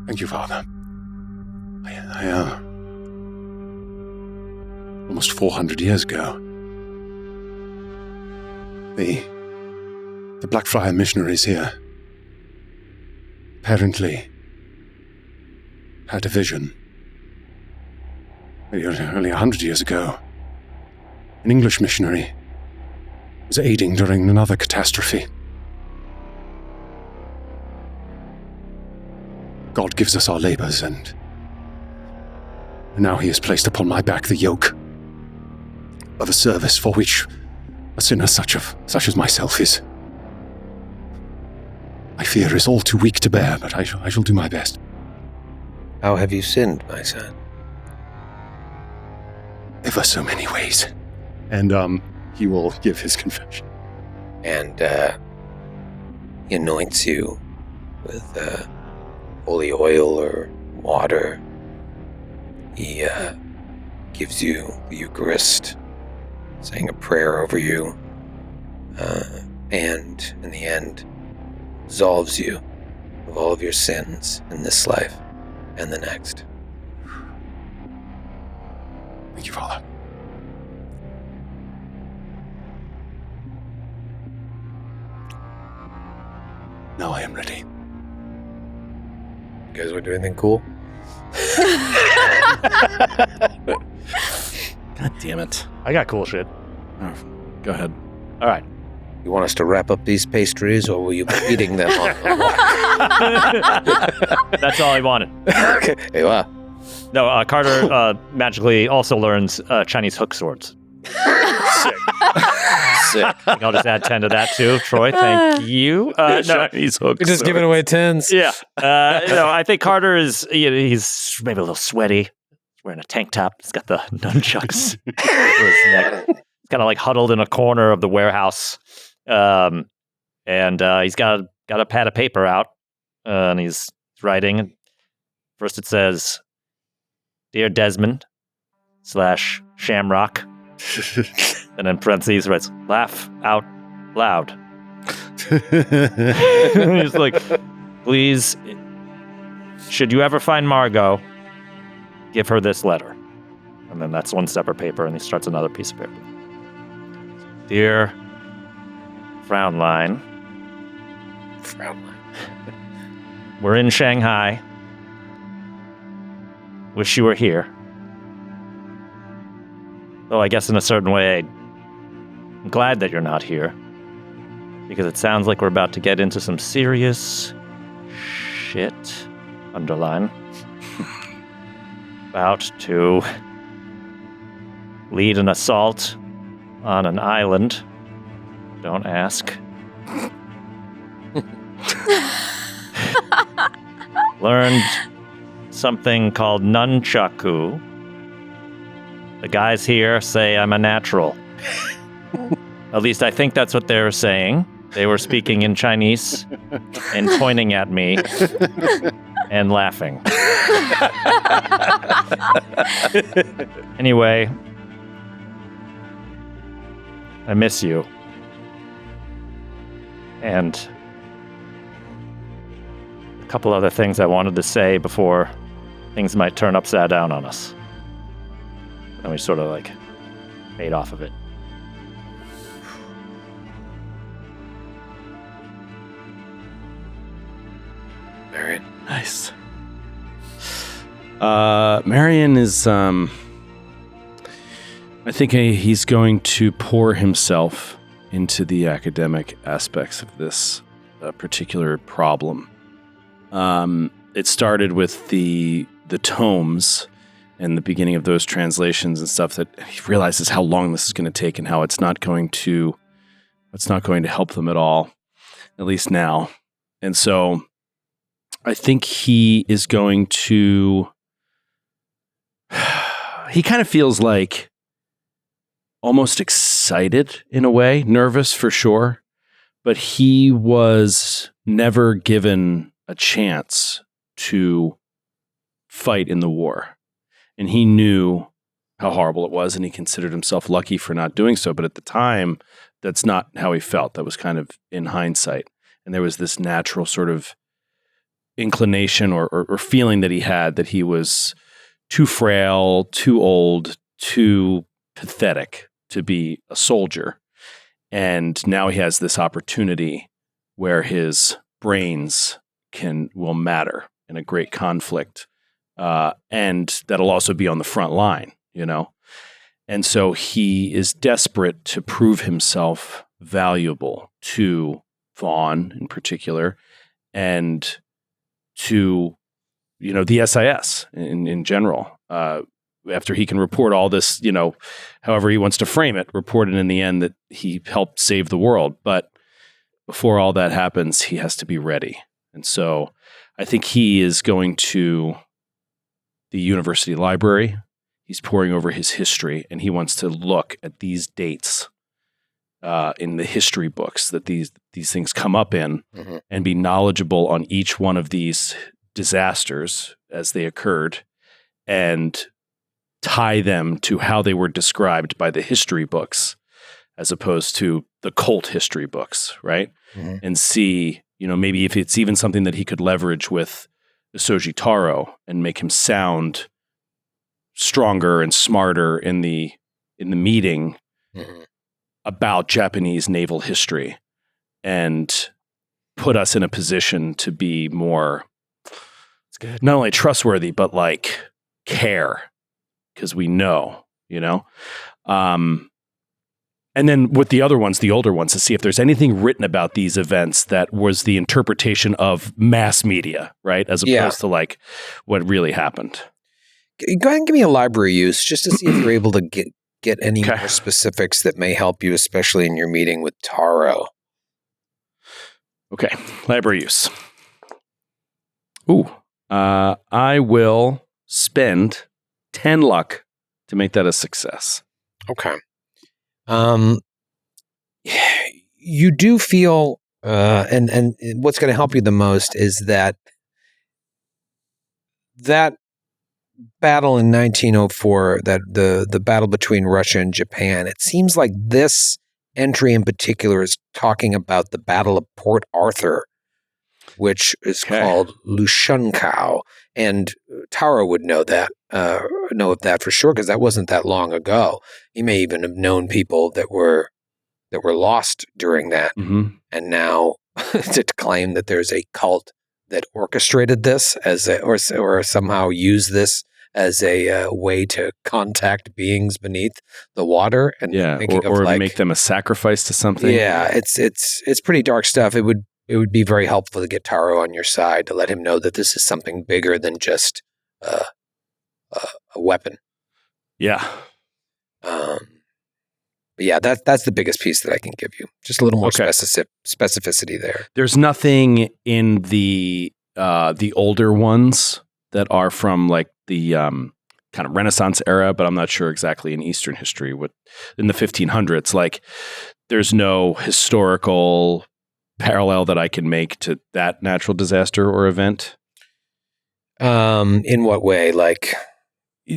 Thank you, Father. Almost 400 years ago, the Blackfriar missionaries here apparently had a vision. Only 100 years ago, an English missionary was aiding during another catastrophe. God gives us our labors, and now he has placed upon my back the yoke of a service for which a sinner such as myself is. My fear is all too weak to bear, but I shall do my best. How have you sinned, my son? Ever so many ways. And he will give his confession. And he anoints you with holy oil or water. He gives you the Eucharist, saying a prayer over you, and in the end, absolves you of all of your sins in this life and the next. Thank you, Father. Now I am ready. You guys want to do anything cool? God damn it. I got cool shit. Oh, go ahead. All right. You want us to wrap up these pastries, or will you be eating them on the walk? That's all I wanted. Okay. Hey, wow. No, Carter magically also learns Chinese hook swords. Sick. I'll just add 10 to that too. Troy, thank you. No, Chinese hooks. We're just giving away tins. yeah. No, I think Carter is, he's maybe a little sweaty. He's wearing a tank top. He's got the nunchucks over his neck. He's kind of like huddled in a corner of the warehouse. And he's got a pad of paper out, and he's writing. First it says, "Dear Desmond / Shamrock." And in parentheses it writes, "Laugh out loud." He's like, "Please, should you ever find Margot, give her this letter." And then that's one separate paper, and he starts another piece of paper. "Dear Frownline. We're in Shanghai. Wish you were here. Though I guess in a certain way, I'm glad that you're not here. Because it sounds like we're about to get into some serious shit. Underline. About to lead an assault on an island. Don't ask. Learned something called nunchaku. The guys here say I'm a natural. At least I think that's what they were saying. They were speaking in Chinese and pointing at me and laughing. Anyway, I miss you. And a couple other things I wanted to say before things might turn upside down on us. And we sort of like fade off of it. Marion. Nice. Marion is, I think he's going to pour himself into the academic aspects of this particular problem. It started with the tomes and the beginning of those translations and stuff that he realizes how long this is going to take and how it's not going to help them at all, at least now. And so I think he is going to, he kind of feels like almost excited in a way, nervous for sure, but he was never given a chance to fight in the war. And he knew how horrible it was, and he considered himself lucky for not doing so. But at the time, that's not how he felt. That was kind of in hindsight. And there was this natural sort of inclination or feeling that he had that he was too frail, too old, too pathetic to be a soldier. And now he has this opportunity where his brains will matter in a great conflict. And that'll also be on the front line, you know? And so he is desperate to prove himself valuable to Vaughn in particular, and to, you know, the SIS in general. After he can report all this, you know, however he wants to frame it, report it in the end that he helped save the world. But before all that happens, he has to be ready. And so I think he is going to the university library. He's poring over his history, and he wants to look at these dates in the history books that these things come up in, and be knowledgeable on each one of these disasters as they occurred, and tie them to how they were described by the history books as opposed to the cult history books, right? And see, you know, maybe if it's even something that he could leverage with Isoji Taro and make him sound stronger and smarter in the meeting about Japanese naval history, and put us in a position to be more not only trustworthy, but like care, because we know, you know? And then with the other ones, the older ones, to see if there's anything written about these events that was the interpretation of mass media, right? As opposed to like what really happened. Go ahead and give me a library use just to see if you're able to get any more specifics that may help you, especially in your meeting with Taro. Okay, library use. Ooh, I will spend 10 luck to make that a success. Okay. You do feel, and what's going to help you the most is that battle in 1904, that the battle between Russia and Japan, it seems like this entry in particular is talking about the Battle of Port Arthur, which is called Lushunkau. And Taro would know of that for sure, because that wasn't that long ago. He may even have known people that were lost during that. And now to claim that there's a cult that orchestrated this or somehow used this as a way to contact beings beneath the water, and or make them a sacrifice to something. Yeah, it's pretty dark stuff. It would be very helpful to get Taro on your side, to let him know that this is something bigger than just a weapon. Yeah. But yeah, that's the biggest piece that I can give you. Just a little more specificity there. There's nothing in the older ones that are from like the kind of Renaissance era, but I'm not sure exactly in Eastern history. In the 1500s, like there's no historical parallel that I can make to that natural disaster or event. In what way? Like,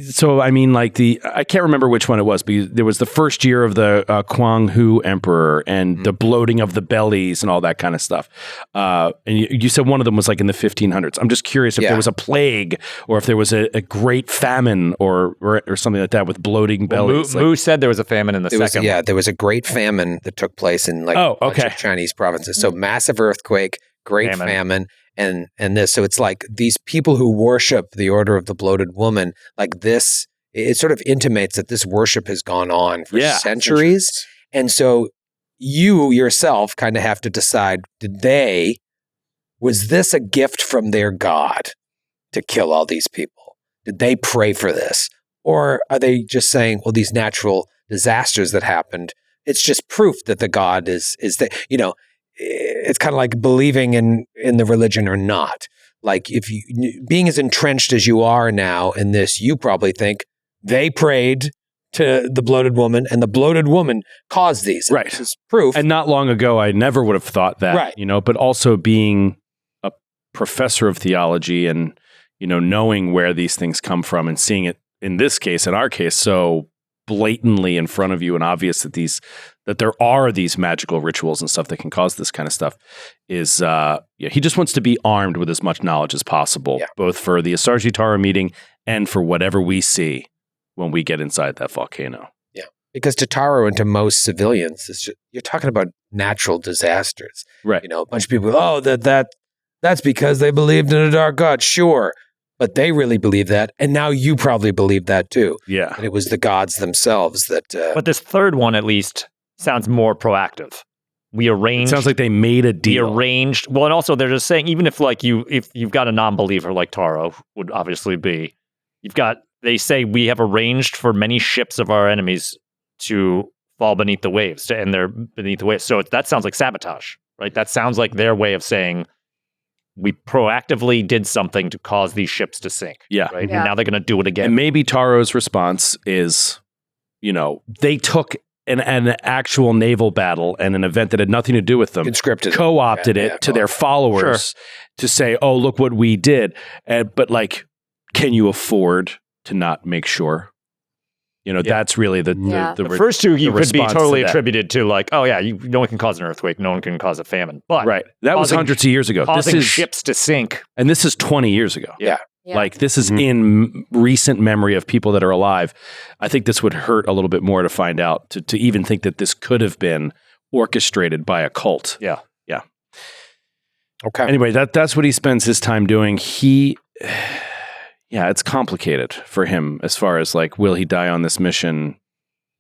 so I mean, like I can't remember which one it was, but there was the first year of the Kwang Hu emperor and the bloating of the bellies and all that kind of stuff. And you said one of them was like in the 1500s. I'm just curious if there was a plague, or if there was a great famine or something like that with bloating bellies. Mu said there was a famine in the second one. There was a great famine that took place in like a bunch of Chinese provinces. So massive earthquake, great famine. And this, so it's like these people who worship the Order of the Bloated Woman, like this, it sort of intimates that this worship has gone on for centuries. And so you yourself kind of have to decide, was this a gift from their god to kill all these people? Did they pray for this? Or are they just saying, well, these natural disasters that happened, it's just proof that the god is that, you know, it's kind of like believing in the religion or not. Like if you being as entrenched as you are now in this, you probably think they prayed to the bloated woman and the bloated woman caused these. Right. This is proof. And not long ago, I never would have thought that, right. You know, but also being a professor of theology and, you know, knowing where these things come from and seeing it in this case, in our case, so blatantly in front of you and obvious that there are these magical rituals and stuff that can cause this kind of stuff is he just wants to be armed with as much knowledge as possible, both for the Asarji Tara meeting and for whatever we see when we get inside that volcano. Yeah, because to Taro and to most civilians, you're talking about natural disasters. Right. You know, a bunch of people, that's because they believed in a dark god. Sure. But they really believe that. And now you probably believe that too. Yeah. And it was the gods themselves that... But this third one, at least, sounds more proactive. We arranged... It sounds like they made a deal. We arranged... Well, and also they're just saying, even if you've got a non-believer like Taro, would obviously be, they say we have arranged for many ships of our enemies to fall beneath the waves, and they're beneath the waves. So that sounds like sabotage, right? That sounds like their way of saying... We proactively did something to cause these ships to sink. Yeah. Right. Yeah. And now they're going to do it again. And maybe Taro's response is, they took an actual naval battle and an event that had nothing to do with them, co-opted it to their followers to say, oh, look what we did. But can you afford to not make sure? That's really the first two you could be totally attributed to no one can cause an earthquake, no one can cause a famine. But right, that was hundreds of years ago. Causing ships to sink. And this is 20 years ago. Yeah. Like this is in recent memory of people that are alive. I think this would hurt a little bit more to find out, to even think that this could have been orchestrated by a cult. Yeah. Yeah. Okay. Anyway, that's what he spends his time doing. It's complicated for him as far as will he die on this mission?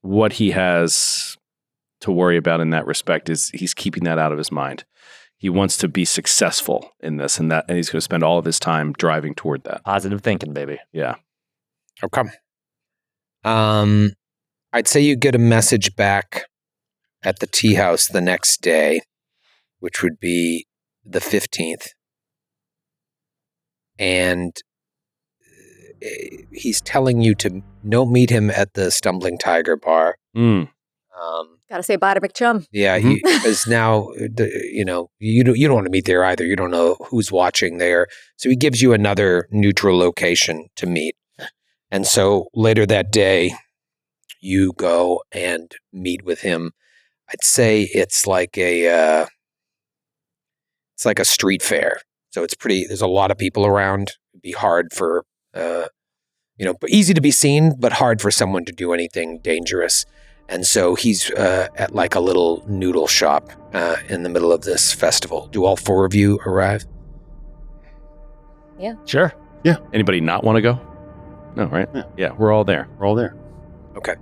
What he has to worry about in that respect is he's keeping that out of his mind. He wants to be successful in this and he's going to spend all of his time driving toward that. Positive thinking, baby. Yeah. Okay. I'd say you get a message back at the tea house the next day, which would be the 15th. And he's telling you to meet him at the Stumbling Tiger bar. Gotta say bye to McChum. Yeah, because now, you don't want to meet there either. You don't know who's watching there. So he gives you another neutral location to meet. And so later that day, you go and meet with him. I'd say it's like a street fair. So there's a lot of people around. It'd be hard for, easy to be seen, but hard for someone to do anything dangerous. And so he's at a little noodle shop in the middle of this festival. Do all four of you arrive? Yeah. Sure. Yeah. Anybody not want to go? No, right? Yeah, we're all there. We're all there. Okay.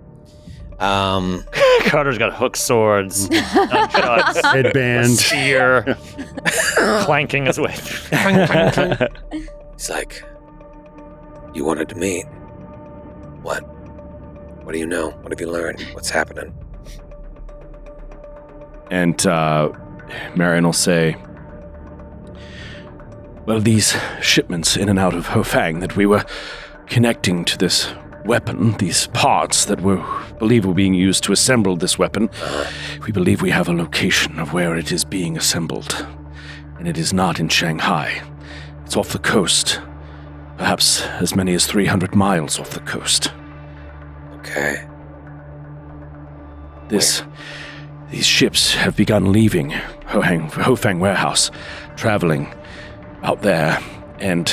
Carter's got hook swords, nunchucks, headband, spear, clanking his way. He's like, you wanted to meet. What? What do you know? What have you learned? What's happening? And Marion will say, well, these shipments in and out of Hofang that we were connecting to this weapon, these parts that were being used to assemble this weapon, we believe we have a location of where it is being assembled. And it is not in Shanghai. It's off the coast. Perhaps as many as 300 miles off the coast. Okay. These ships have begun leaving Hofang Warehouse, traveling out there, and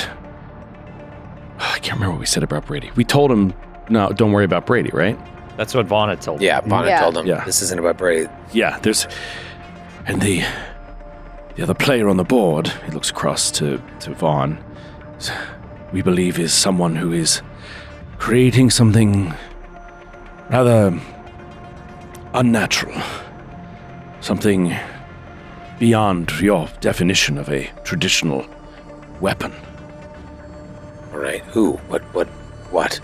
I can't remember what we said about Brady. We told him, no, don't worry about Brady, right? That's what Vaughn had told him. Yeah, Vaughn had told him. Yeah. This isn't about Brady. Yeah, and the other player on the board, he looks across to Vaughn, we believe is someone who is creating something rather unnatural. Something beyond your definition of a traditional weapon. All right, who? What?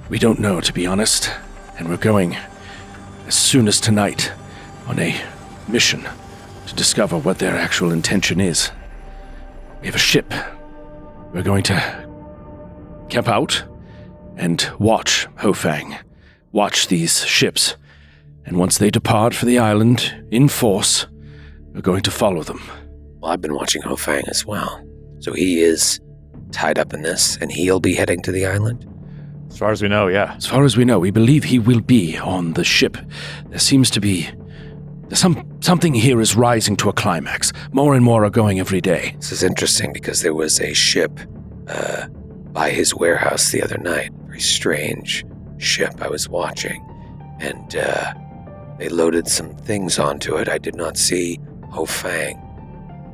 We don't know, to be honest, and we're going as soon as tonight on a mission to discover what their actual intention is. We have a ship. We're going to camp out and watch Hofang, watch these ships, and once they depart for the island in force, we're going to follow them. Well, I've been watching Hofang as well. So he is tied up in this, and he'll be heading to the island? As far as we know, yeah. As far as we know, we believe he will be on the ship. There seems to be... something here is rising to a climax. More and more are going every day. This is interesting because there was a ship by his warehouse the other night. Very strange ship I was watching. And they loaded some things onto it. I did not see Ho Fang.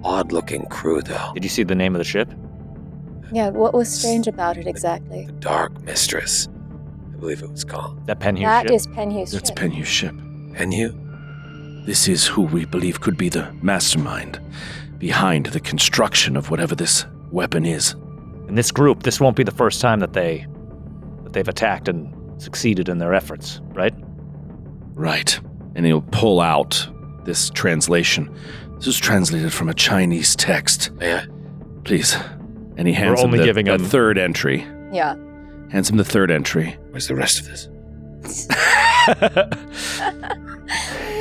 Odd-looking crew, though. Did you see the name of the ship? Yeah, what was strange about it exactly? The Dark Mistress, I believe it was called. That Penhu's That ship? is Penhu's That's ship. Penhu's ship. Penhu? This is who we believe could be the mastermind behind the construction of whatever this weapon is. And this group, this won't be the first time that they've attacked and succeeded in their efforts, right? Right. And he'll pull out this translation. This is translated from a Chinese text. Yeah. Please. And he hands We're him only the giving him- third entry. Yeah. Hands him the third entry. Where's the rest of this?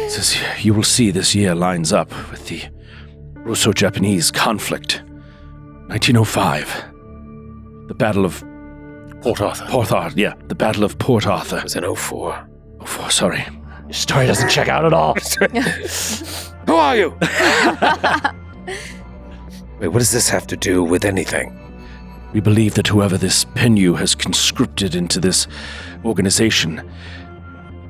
It says, you will see this year lines up with the Russo-Japanese conflict. 1905. The Battle of Port Arthur. Yeah, the Battle of Port Arthur. It was an 04. 04, sorry. Your story doesn't check out at all. Who are you? Wait, what does this have to do with anything? We believe that whoever this Penhu has conscripted into this organization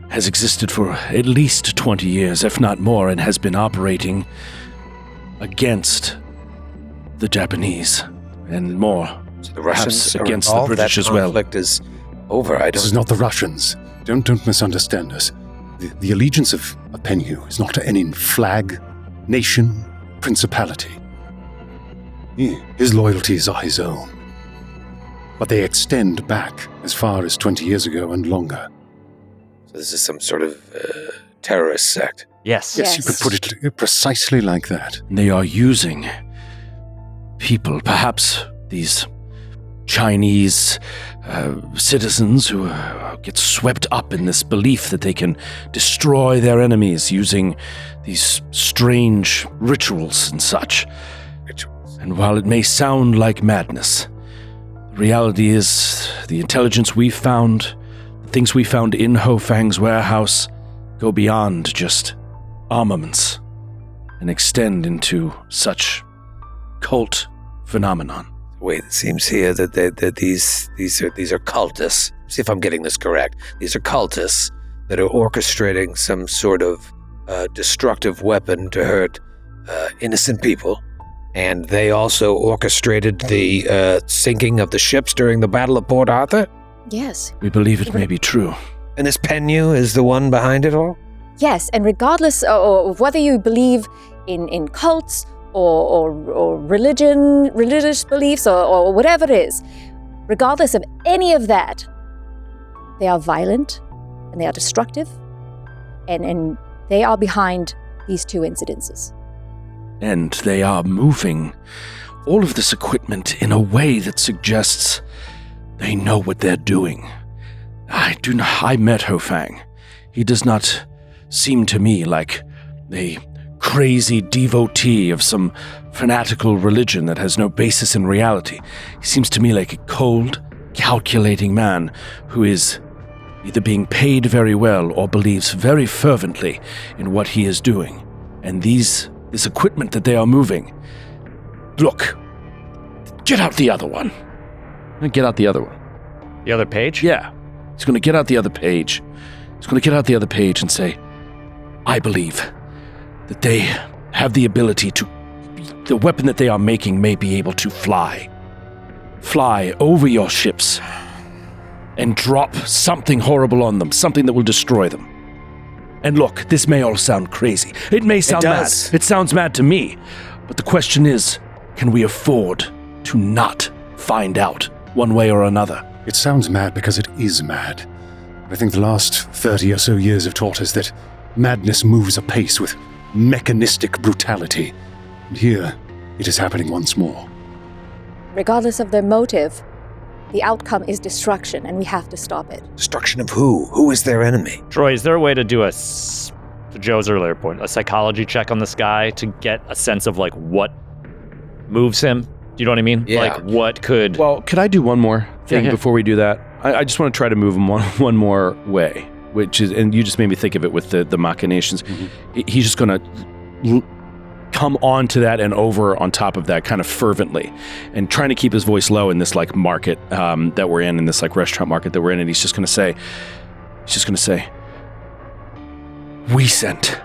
has existed for at least 20 years, if not more, and has been operating against the Japanese and more. So the Russians Perhaps are against the involved? British That as well. conflict is over. This is not the Russians. Don't misunderstand us. The allegiance of Penhu is not to any flag, nation, principality. His loyalties are his own. But they extend back as far as 20 years ago and longer. So this is some sort of terrorist sect. Yes. Yes, you could put it precisely like that. They are using people, perhaps these Chinese citizens who get swept up in this belief that they can destroy their enemies using these strange rituals and such. And while it may sound like madness, the reality is the intelligence we found, the things we found in Ho Fang's warehouse, go beyond just armaments and extend into such cult phenomenon. Wait, it seems here that these are cultists. See if I'm getting this correct. These are cultists that are orchestrating some sort of destructive weapon to hurt innocent people. And they also orchestrated the sinking of the ships during the Battle of Port Arthur? Yes. We believe it may be true. And this Penhu is the one behind it all? Yes, and regardless of whether you believe in cults or religious beliefs or whatever it is, regardless of any of that, they are violent and they are destructive and they are behind these two incidences. And they are moving all of this equipment in a way that suggests they know what they're doing. I met Ho Fang. He does not seem to me like a crazy devotee of some fanatical religion that has no basis in reality. He seems to me like a cold, calculating man who is either being paid very well or believes very fervently in what he is doing. And this equipment that they are moving, look, get out the other one. Get out the other one. The other page? Yeah. He's going to get out the other page. He's going to get out the other page and say, I believe that they have the ability to, the weapon that they are making may be able to fly over your ships and drop something horrible on them, something that will destroy them. And look, this may all sound crazy. It may sound mad. It sounds mad to me. But the question is, can we afford to not find out one way or another? It sounds mad because it is mad. I think the last 30 or so years have taught us that madness moves apace with mechanistic brutality. And here, it is happening once more. Regardless of their motive, the outcome is destruction, and we have to stop it. Destruction of who? Who is their enemy? Troy, is there a way to do to Joe's earlier point, a psychology check on this guy to get a sense of like what moves him? Do you know what I mean? Yeah. Like what could... Well, could I do one more thing before we do that? I just want to try to move him one more way, which is, and you just made me think of it with the machinations. Mm-hmm. He's just going to come onto that and over on top of that kind of fervently, and trying to keep his voice low in this like market that we're in this like restaurant market that we're in. And he's just going to say, we sent,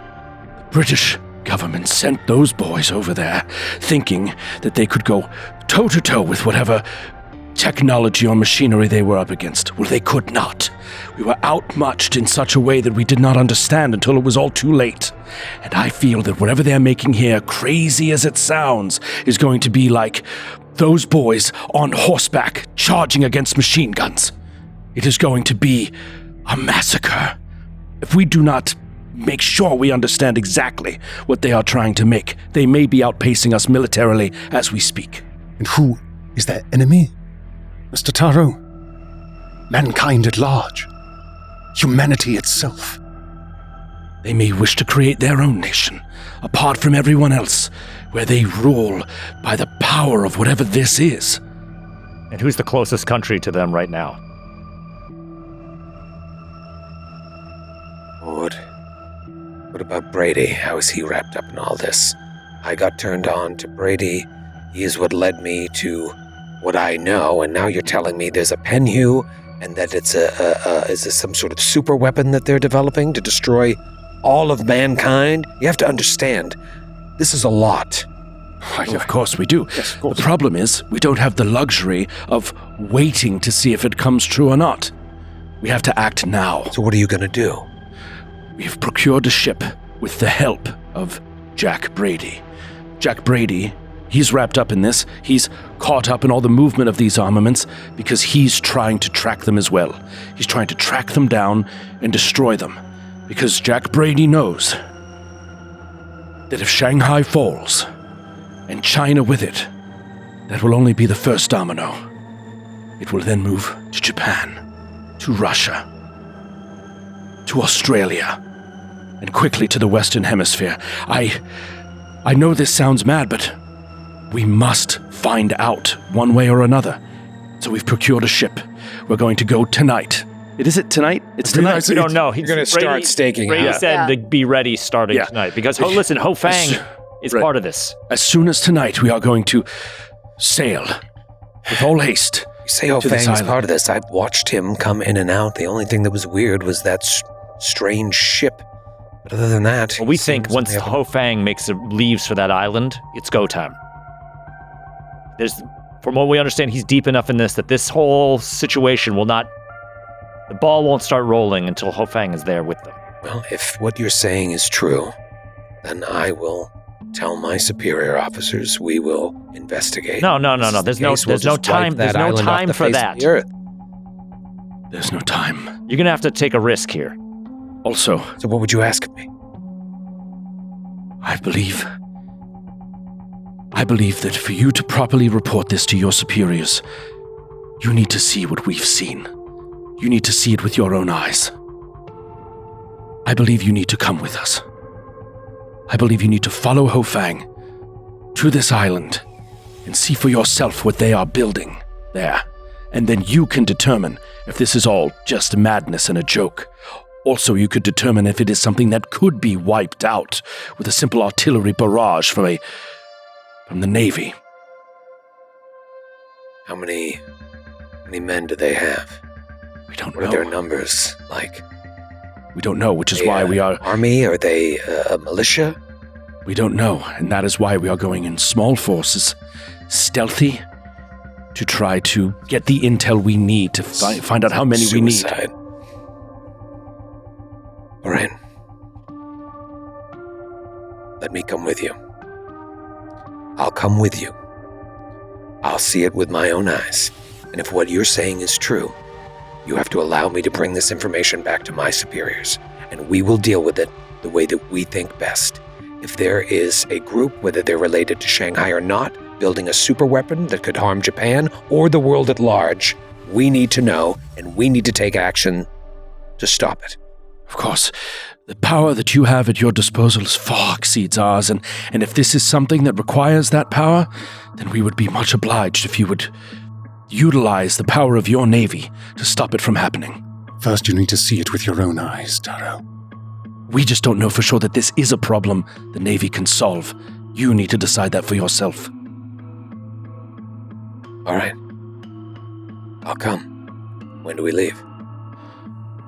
the British government sent those boys over there thinking that they could go toe to toe with whatever technology or machinery they were up against. Well, they could not. We were outmatched in such a way that we did not understand until it was all too late. And I feel that whatever they're making here, crazy as it sounds, is going to be like those boys on horseback charging against machine guns. It is going to be a massacre. If we do not make sure we understand exactly what they are trying to make, they may be outpacing us militarily as we speak. And who is their enemy? Mr. Taro? Mankind at large. Humanity itself. They may wish to create their own nation, apart from everyone else, where they rule by the power of whatever this is. And who's the closest country to them right now? Lord, what about Brady? How is he wrapped up in all this? I got turned on to Brady. He is what led me to what I know, and now you're telling me there's a Penhu, and that it's is this some sort of super weapon that they're developing to destroy all of mankind? You have to understand, this is a lot. Of course we do. Yes, of course. The problem is, we don't have the luxury of waiting to see if it comes true or not. We have to act now. So what are you going to do? We've procured a ship with the help of Jack Brady. Jack Brady, he's wrapped up in this. He's caught up in all the movement of these armaments because he's trying to track them as well. He's trying to track them down and destroy them. Because Jack Brady knows that if Shanghai falls, and China with it, that will only be the first domino. It will then move to Japan, to Russia, to Australia, and quickly to the Western Hemisphere. I know this sounds mad, but we must find out one way or another. So we've procured a ship. We're going to go tonight. Is it tonight? It's tonight. We don't know. You're going to start staking. Brady said to be ready starting tonight. Because, listen, Ho Fang is part of this. As soon as tonight, we are going to sail with all haste. You say Ho Fang's part of this. I've watched him come in and out. The only thing that was weird was that strange ship. But other than that... Well, we think once Ho Fang leaves for that island, it's go time. From what we understand, he's deep enough in this that this whole situation the ball won't start rolling until Ho Fang is there with them. Well, if what you're saying is true, then I will tell my superior officers. We will investigate. No. There's no time. There's no time for that. There's no time. You're gonna have to take a risk here. Also, so what would you ask of me? I believe that for you to properly report this to your superiors, you need to see what we've seen. You need to see it with your own eyes. I believe you need to come with us. I believe you need to follow Ho Fang to this island and see for yourself what they are building there. And then you can determine if this is all just madness and a joke. Also, you could determine if it is something that could be wiped out with a simple artillery barrage from the Navy. How many men do they have? We don't know. What are their numbers like? We don't know, which is why we are... Army? Are they a militia? We don't know, and that is why we are going in small forces, stealthy, to try to get the intel we need to find out how many we need. Bryant, let me come with you. I'll come with you. I'll see it with my own eyes. And if what you're saying is true, you have to allow me to bring this information back to my superiors, and we will deal with it the way that we think best. If there is a group, whether they're related to Shanghai or not, building a super weapon that could harm Japan or the world at large, we need to know, and we need to take action to stop it. Of course, the power that you have at your disposal far exceeds ours, and if this is something that requires that power, then we would be much obliged if you would utilize the power of your navy to stop it from happening. First, you need to see it with your own eyes, Taro. We just don't know for sure that this is a problem the Navy can solve. You need to decide that for yourself. All right. I'll come. When do we leave?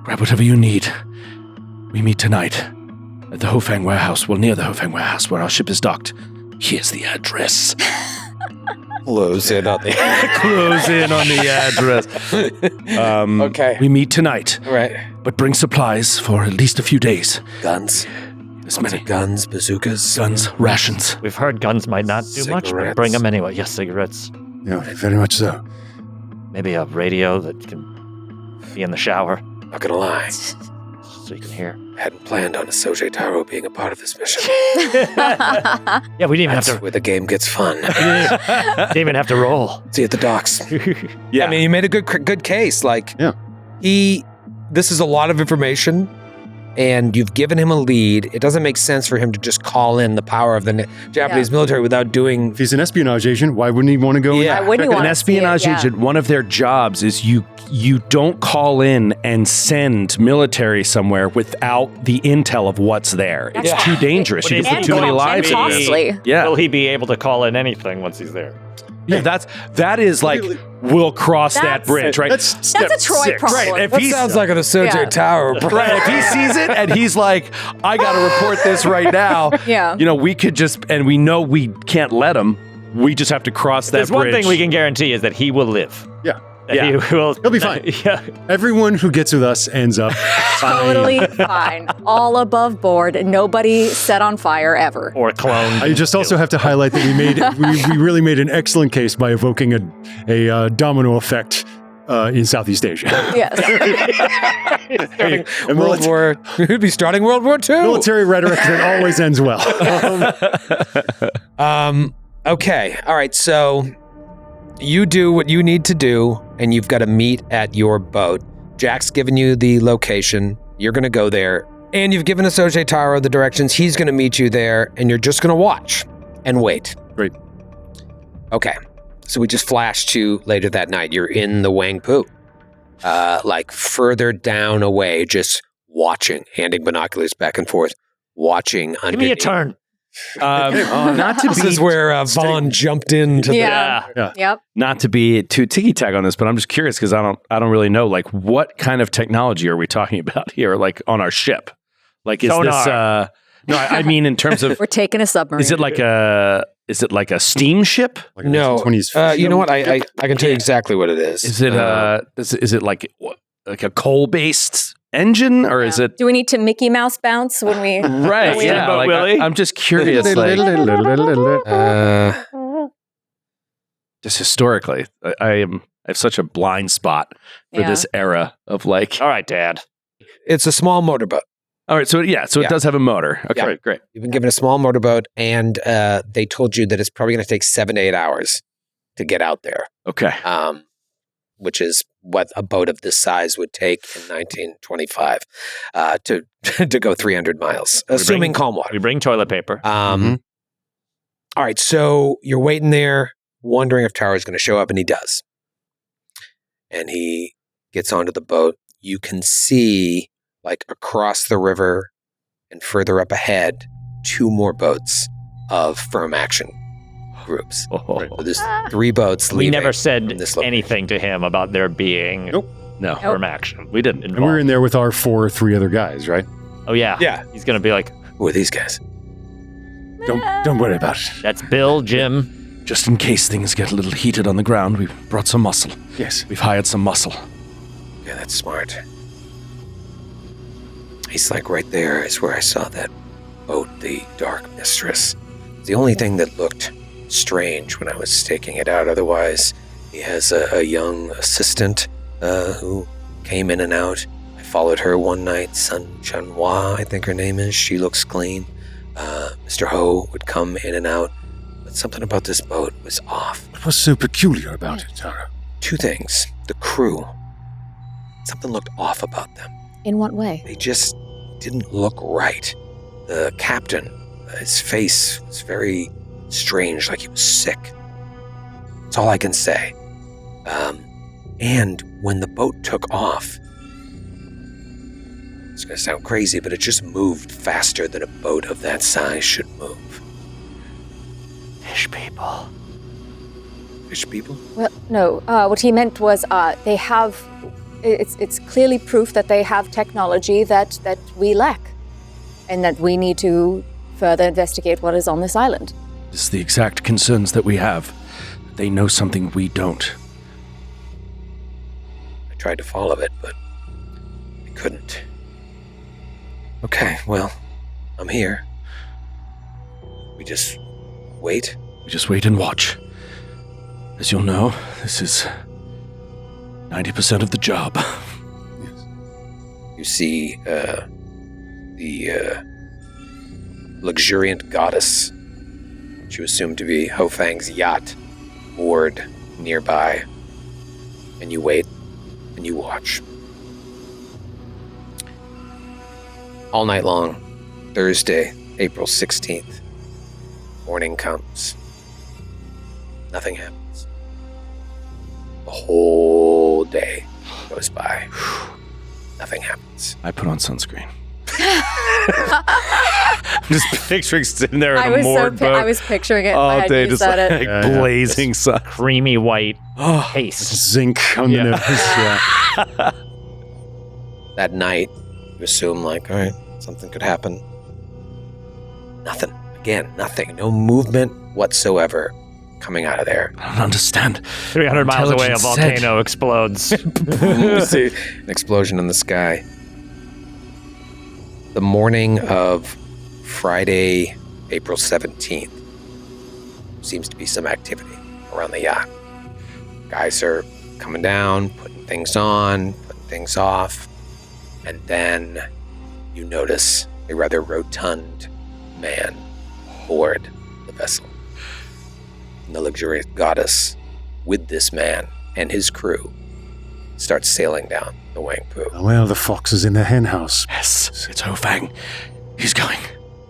Grab whatever you need. We meet tonight at the Hofang warehouse, near the Hofang warehouse where our ship is docked. Here's the address. Close in on the Close in on the address. Okay. We meet tonight. All right. But bring supplies for at least a few days. Guns. As many. Guns, bazookas. Guns, rations. We've heard guns might not do much, but Cigarettes. bring them anyway. Yes, cigarettes. Yeah, very much so. Maybe a radio that can be in the shower Not gonna lie. so you can hear. Hadn't planned on Soje Taro being a part of this mission. Yeah, we didn't even That's have to. where the game gets fun. Didn't even have to roll. See you at the docks. Yeah, I mean, you made a good case. Like, Yeah. This is a lot of information, and you've given him a lead. It doesn't make sense for him to just call in the power of the Japanese military without doing. If he's an espionage agent, why wouldn't he want to go? Yeah. Why wouldn't you An want to see it? espionage Yeah. agent, one of their jobs is you don't call in and send military somewhere without the intel of what's there. It's too dangerous. But You it's can put too many and lives in it. costly. Yeah. Will he be able to call in anything once he's there? Yeah, that is like we'll cross that That's- bridge, right? That's step That's a Troy 6. problem. Right, if That he's sounds like an Soje Yeah. Tower. right, if he sees it and he's like, I got to report this right now. Yeah. You know, we could just, and we know we can't let him. We just have to cross that There's bridge. one thing we can guarantee is that he will live. Yeah. That Yeah. he will. He'll be fine. Yeah. Everyone who gets with us ends up fine. Totally fine. All above board. Nobody set on fire ever. Or cloned. I just also have to highlight that we really made an excellent case by evoking a domino effect in Southeast Asia. Yes. And World War. We'd be starting World War II. military rhetoric that always ends well. Okay. All right. So you do what you need to do, and you've got to meet at your boat. Jack's given you the location. You're going to go there, and you've given Soje Taro the directions. He's going to meet you there, and you're just going to watch and wait. Great. Okay. So we just flash to later that night. You're in the Wangpu, like further down away, just watching, handing binoculars back and forth, watching. Give me a turn. Not to This be is where Vaughn jumped into Yeah. Yep. not to be too ticky tack on this, but I'm just curious because I don't really know like what kind of technology are we talking about here, like on our ship? Like is this Sonar. no, I mean in terms of We're taking a submarine. is it like a steamship? Like No. 1920s You know what? I can tell you exactly what it is. Is it is it like a coal based engine or is it Do we need to Mickey Mouse bounce when we? right? we- Yeah, But like, Willie? I'm just curious, like just historically, I have such a blind spot for Yeah. this era of like. All right, Dad. It's a small motorboat. All right, so yeah, so Yeah. it does have a motor. Okay, Yeah. great. You've been given a small motorboat, and they told you that it's probably going to take 7 to 8 hours to get out there, Okay, which is what a boat of this size would take in 1925 to to go 300 miles, assuming calm water. We bring toilet paper. All right, so you're waiting there, wondering if Taro's going to show up, and he does. And he gets onto the boat. You can see, like across the river and further up ahead, 2 more boats of firm action groups. Oh. So there's 3 boats We leaving. never said from this location. anything to him about there being Nope. no, firm action. We didn't And we're involve. in there with our 3 other guys, right? Oh yeah. Yeah. He's gonna be like, Who are these guys? Don't worry about it. that's Bill, Jim. Just in case things get a little heated on the ground, we've brought some muscle. Yes. We've hired some muscle. Yeah, that's smart. He's like right there is where I saw that boat, the Dark Mistress. The only thing that looked strange when I was staking it out. Otherwise, he has a young assistant who came in and out. I followed her one night, Sun Chanhua, I think her name is. She looks clean. Mr. Ho would come in and out. But something about this boat was off. What was so peculiar about it, Taro? 2 things. The crew. Something looked off about them. In what way? They just didn't look right. The captain, his face was very strange, like he was sick. That's all I can say. And when the boat took off, it's going to sound crazy, but it just moved faster than a boat of that size should move. Fish people. Fish people? Well, no. What he meant was they have. It's clearly proof that they have technology that we lack, and that we need to further investigate what is on this island. This is the exact concerns that we have. They know something we don't. I tried to follow it, but I couldn't. Okay, well, I'm here. We just wait? We just wait and watch. As you'll know, this is 90% of the job. You see the luxuriant goddess, which you assume to be Ho Fang's yacht, moored nearby. And you wait, and you watch. All night long, Thursday, April 16th, morning comes. Nothing happens. The whole day goes by. Nothing happens. I put on sunscreen. I'm just picturing sitting there in a moored boat. I was picturing it in my all head day, when you just said like it. blazing sun. Creamy white paste. Zinc on the nose. Yeah. That night, you assume like, all right, something could happen. Nothing. Again, nothing. No movement whatsoever coming out of there. I don't understand. 300 miles away, a Intelligence volcano explodes. You see an explosion in the sky. The morning of Friday, April 17th, seems to be some activity around the yacht. Guys are coming down, putting things on, putting things off, and then you notice a rather rotund man board the vessel. And the luxuriant goddess, with this man and his crew, starts sailing down the Wangpu. Well, the fox is in the hen house. Yes, it's Ho Fang. He's going.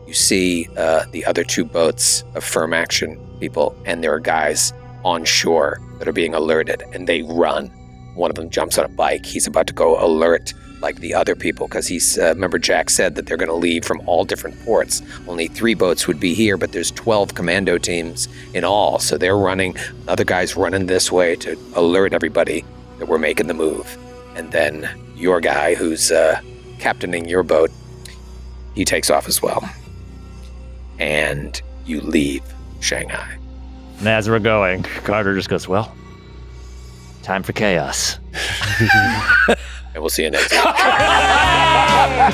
You see the other two boats of firm action people, and there are guys on shore that are being alerted, and they run. One of them jumps on a bike. He's about to go alert like the other people, because he's, remember Jack said that they're going to leave from all different ports. Only 3 boats would be here, but there's 12 commando teams in all, so they're running. Other guys running this way to alert everybody that we're making the move. And then your guy, who's captaining your boat, he takes off as well. And you leave Shanghai. And as we're going, Carter just goes, well, time for chaos. And we'll see you next week.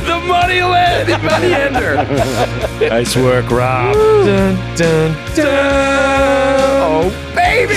The money ender. Nice work, Rob. Dun, dun, dun. Oh, baby.